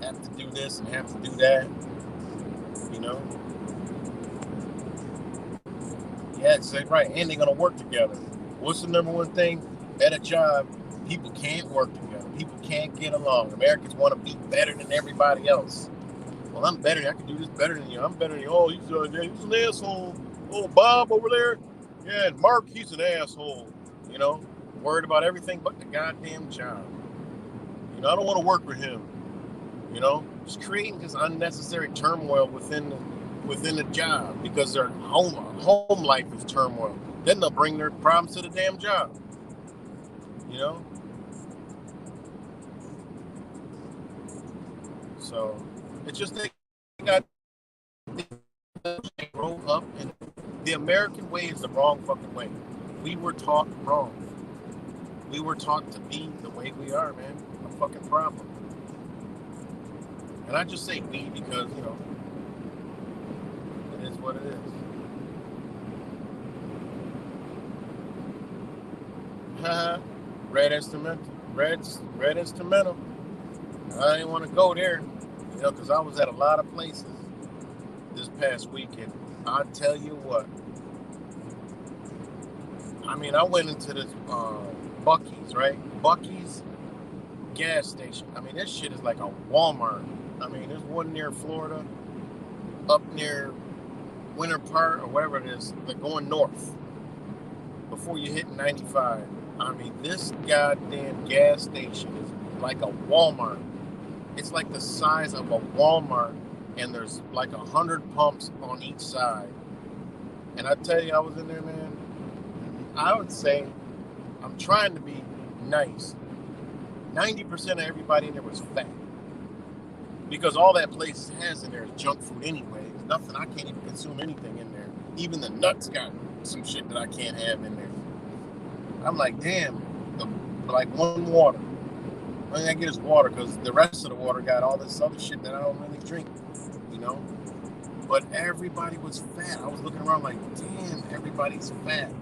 have to do this and have to do that, Yeah, exactly right. And they're gonna work together. What's the number one thing at a job? People can't work together. People can't get along. Americans want to be better than everybody else. Well, I'm better. I can do this better than you. I'm better than you. Oh, he's an asshole. Oh, Bob over there. Yeah, and Mark, he's an asshole. Worried about everything but the goddamn job. I don't want to work with him. Just creating this unnecessary turmoil within the job because their home life is turmoil. Then they'll bring their problems to the damn job. So it's just they grow up, and the American way is the wrong fucking way. We were taught wrong. We were taught to be the way we are, man. A fucking problem. And I just say we because, it is what it is. Red instrumental. I didn't want to go there, because I was at a lot of places this past weekend. I tell you what. I mean, I went into this Buc-ee's, right? Buc-ee's gas station. I mean, this shit is like a Walmart. I mean, there's one near Florida, up near Winter Park or whatever it is. They're going north before you hit 95. I mean, this goddamn gas station is like a Walmart. It's like the size of a Walmart, and there's like 100 pumps on each side. And I tell you, I was in there, man. I would say, I'm trying to be nice. 90% of everybody in there was fat. Because all that place has in there is junk food anyway. There's nothing, I can't even consume anything in there. Even the nuts got some shit that I can't have in there. I'm like, damn, like one water. All I get is water because the rest of the water got all this other shit that I don't really drink, But everybody was fat. I was looking around like, damn, everybody's fat.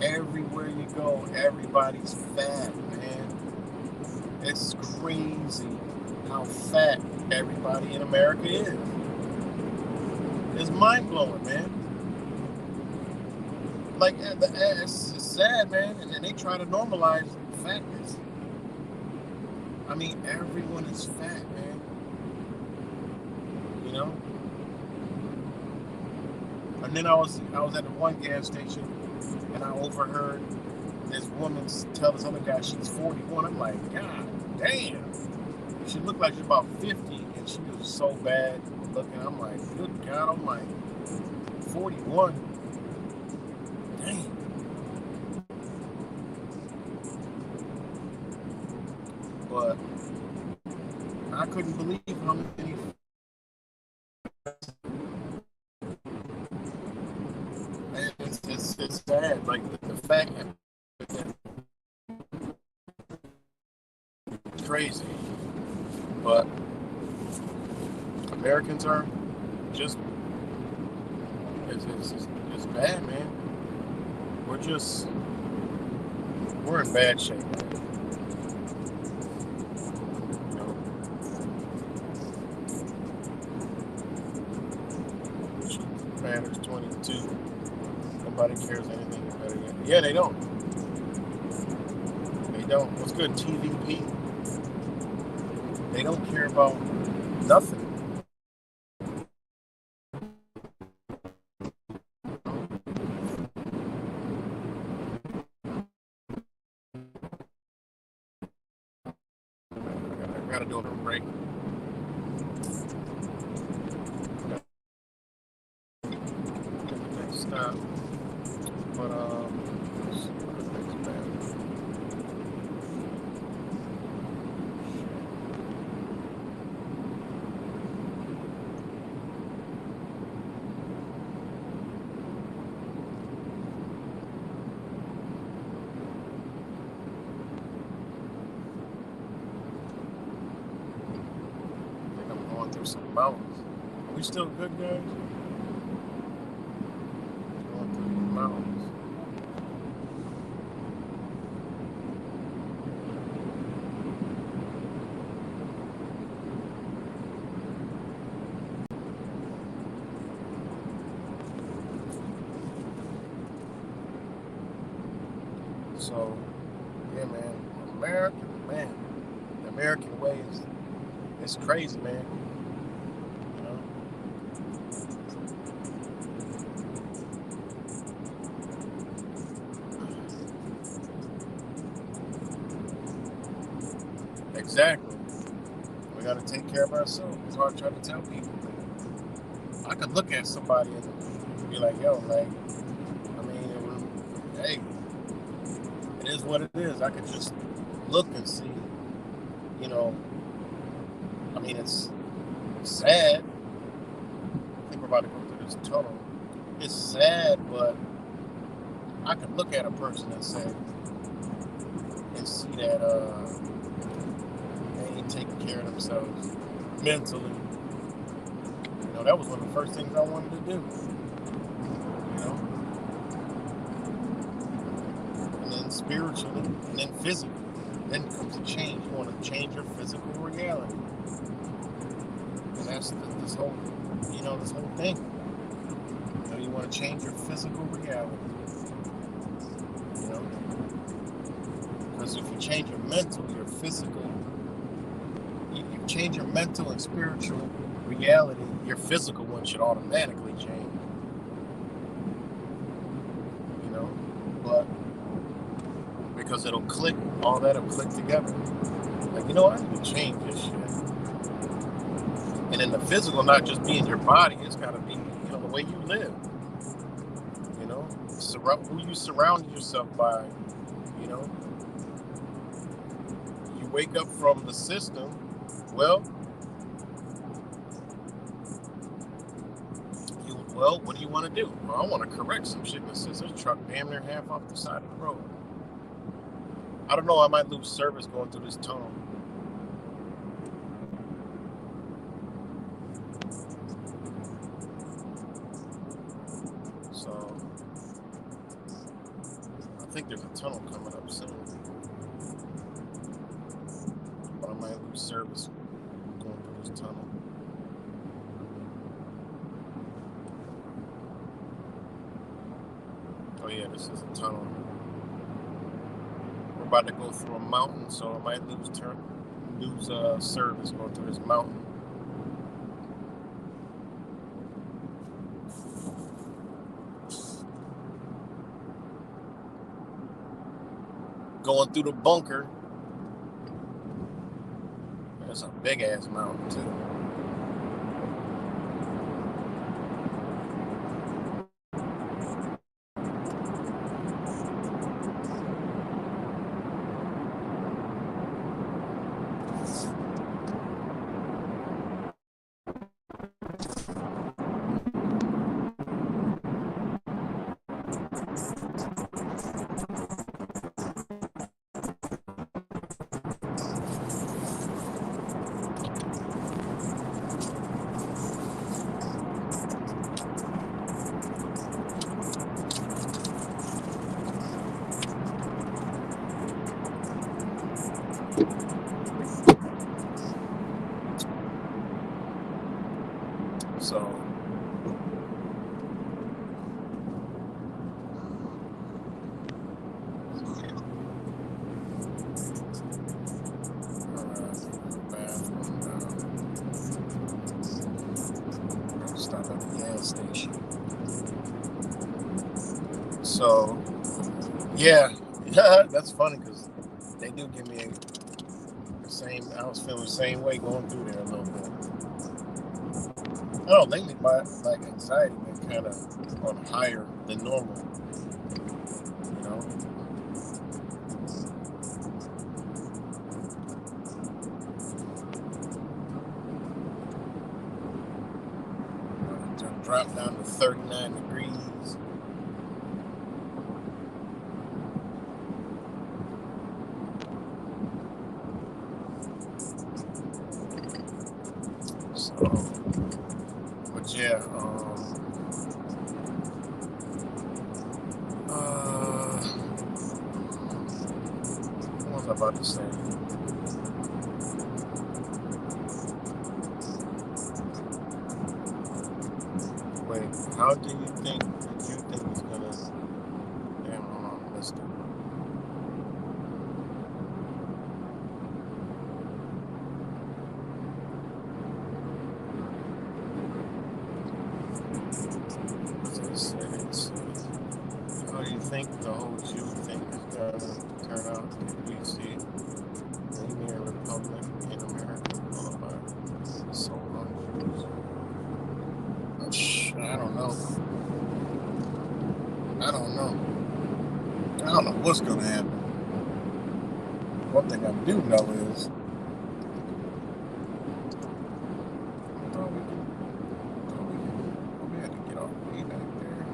Everywhere you go, everybody's fat, man. It's crazy how fat everybody in America is. It's mind-blowing, man. Like, it's sad, man, and they try to normalize fatness. I mean, everyone is fat, man. And then I was at the one gas station, and I overheard this woman tell this other guy she's 41. I'm like, God damn. She looked like she's about 50, and she was so bad looking. I'm like, good God almighty. 41. Damn. But I couldn't believe how many. And it's sad. Like the fact that it's crazy. But Americans are just it's bad, man. We're in bad shape. Matters 22. Nobody cares anything about it. Yeah, they don't. They don't. What's good? TVP. They don't care about nothing. gotta do a break. Stop. But through some mountains. Are we still good, guys? Going through the mountains. So, yeah, man, the American way is crazy, man. Exactly. We got to take care of ourselves. That's what I try to tell people. I could look at somebody and be like, yo, like, I mean, hey, it is what it is. I could just look and see, you know, I mean, it's sad. I think we're about to go through this tunnel. It's sad, but I could look at a person and say, and see that they ain't taking care of themselves mentally. You know, that was one of the first things I wanted to do. You know? And then spiritually, and then physically. Then comes a change. You want to change your physical reality. And that's this whole thing. You know, you want to change your physical reality. You know? Because if you change your mental, your physical, you change your mental and spiritual reality, your physical one should automatically change. You know? But because it'll click, all that'll click together. Like, you know, I need to change this shit. And then the physical, not just being your body, it's got to be, you know, the way you live. You know, who you surround yourself by. You know, you wake up from the system. Well, what do you want to do? Well, I want to correct some shit in the system. This truck damn near half off the side of the road. I don't know. I might lose service going through this tunnel. So I think there's a tunnel coming up soon. But I might lose service going through this tunnel. Oh yeah, this is a tunnel. We're about to go through a mountain, so I might lose service going through this mountain. Going through the bunker. That's a big ass mountain too. So stop at the gas station. So yeah, that's funny because they do give me a I was feeling the same way going through there a little bit. Oh, lately my anxiety been kind of on higher than normal. You know. Dropped down to 39 degrees. So, but yeah, what was I about to say? Wait, how do you think it's gonna? Damn, hold on, I missed it. How do you think the whole Jew thing is gonna turn out if we see premier republic in America followed by assault on Jews? I don't know. I don't know what's gonna happen. One thing I do know is we had to get off way back there.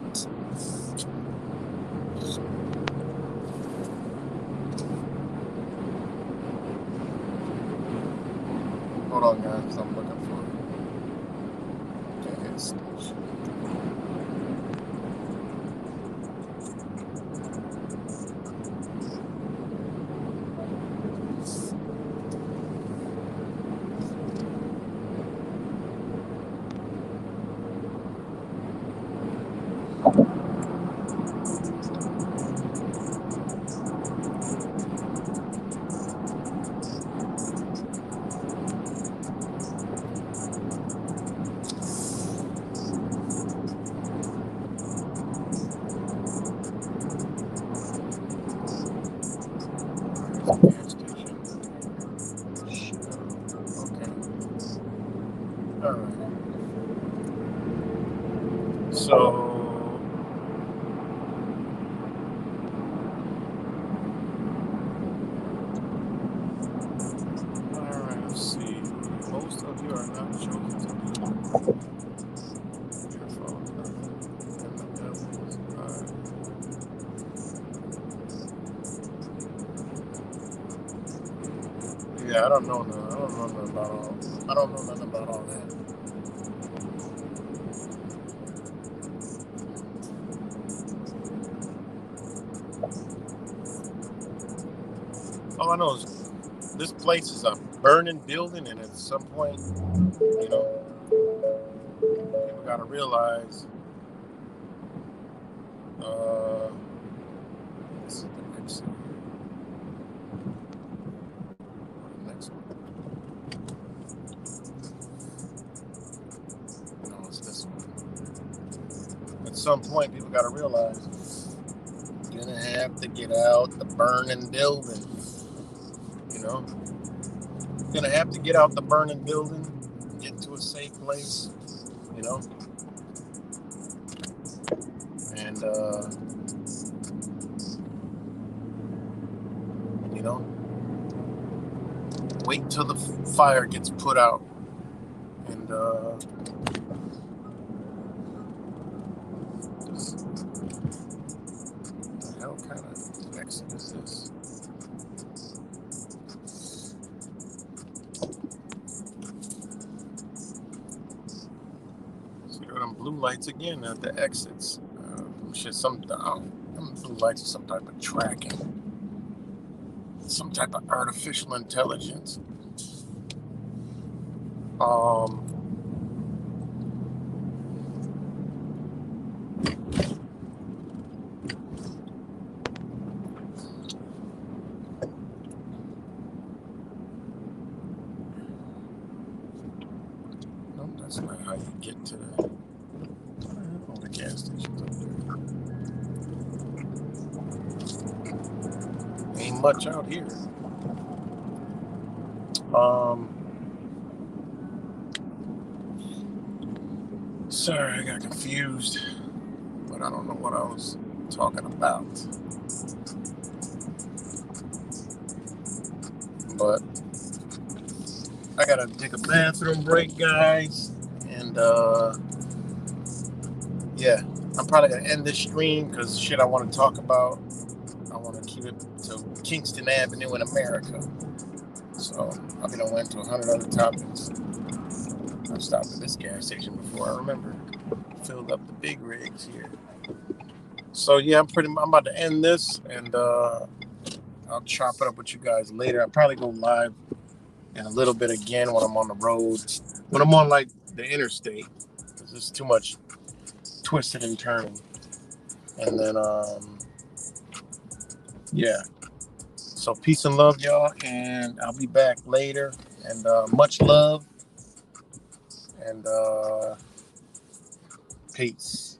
Hold on, guys. I'm looking for the gas station. Yeah, I don't know nothing about all that. All I know is this place is a burning building, and at some point, people gotta realize this is the next one. No, it's this one. At some point, people gotta realize you're gonna have to get out the burning building. You're gonna have to get out the burning building, get to a safe place, and wait till the fire gets put out, and what the hell kind of exit is this? Them blue lights again at the exits. Them blue lights are some type of tracking, some type of artificial intelligence. No, that's not how you get to the gas stations up there. Ain't much out here. Sorry, I got confused, but I don't know what I was talking about. But I gotta take a bathroom break, guys, and yeah, I'm probably gonna end this stream because shit I want to talk about. I want to keep it to Kingston Avenue in America. So I've been went to 100 other topics. I've stopped at this gas station before. I remember filled up the big rigs here. So yeah, I'm about to end this, and I'll chop it up with you guys later. I'll probably go live in a little bit again when I'm on the road, when I'm on like the interstate, because there's too much twisted and turning. And then yeah. So peace and love, y'all, and I'll be back later. And much love, and peace.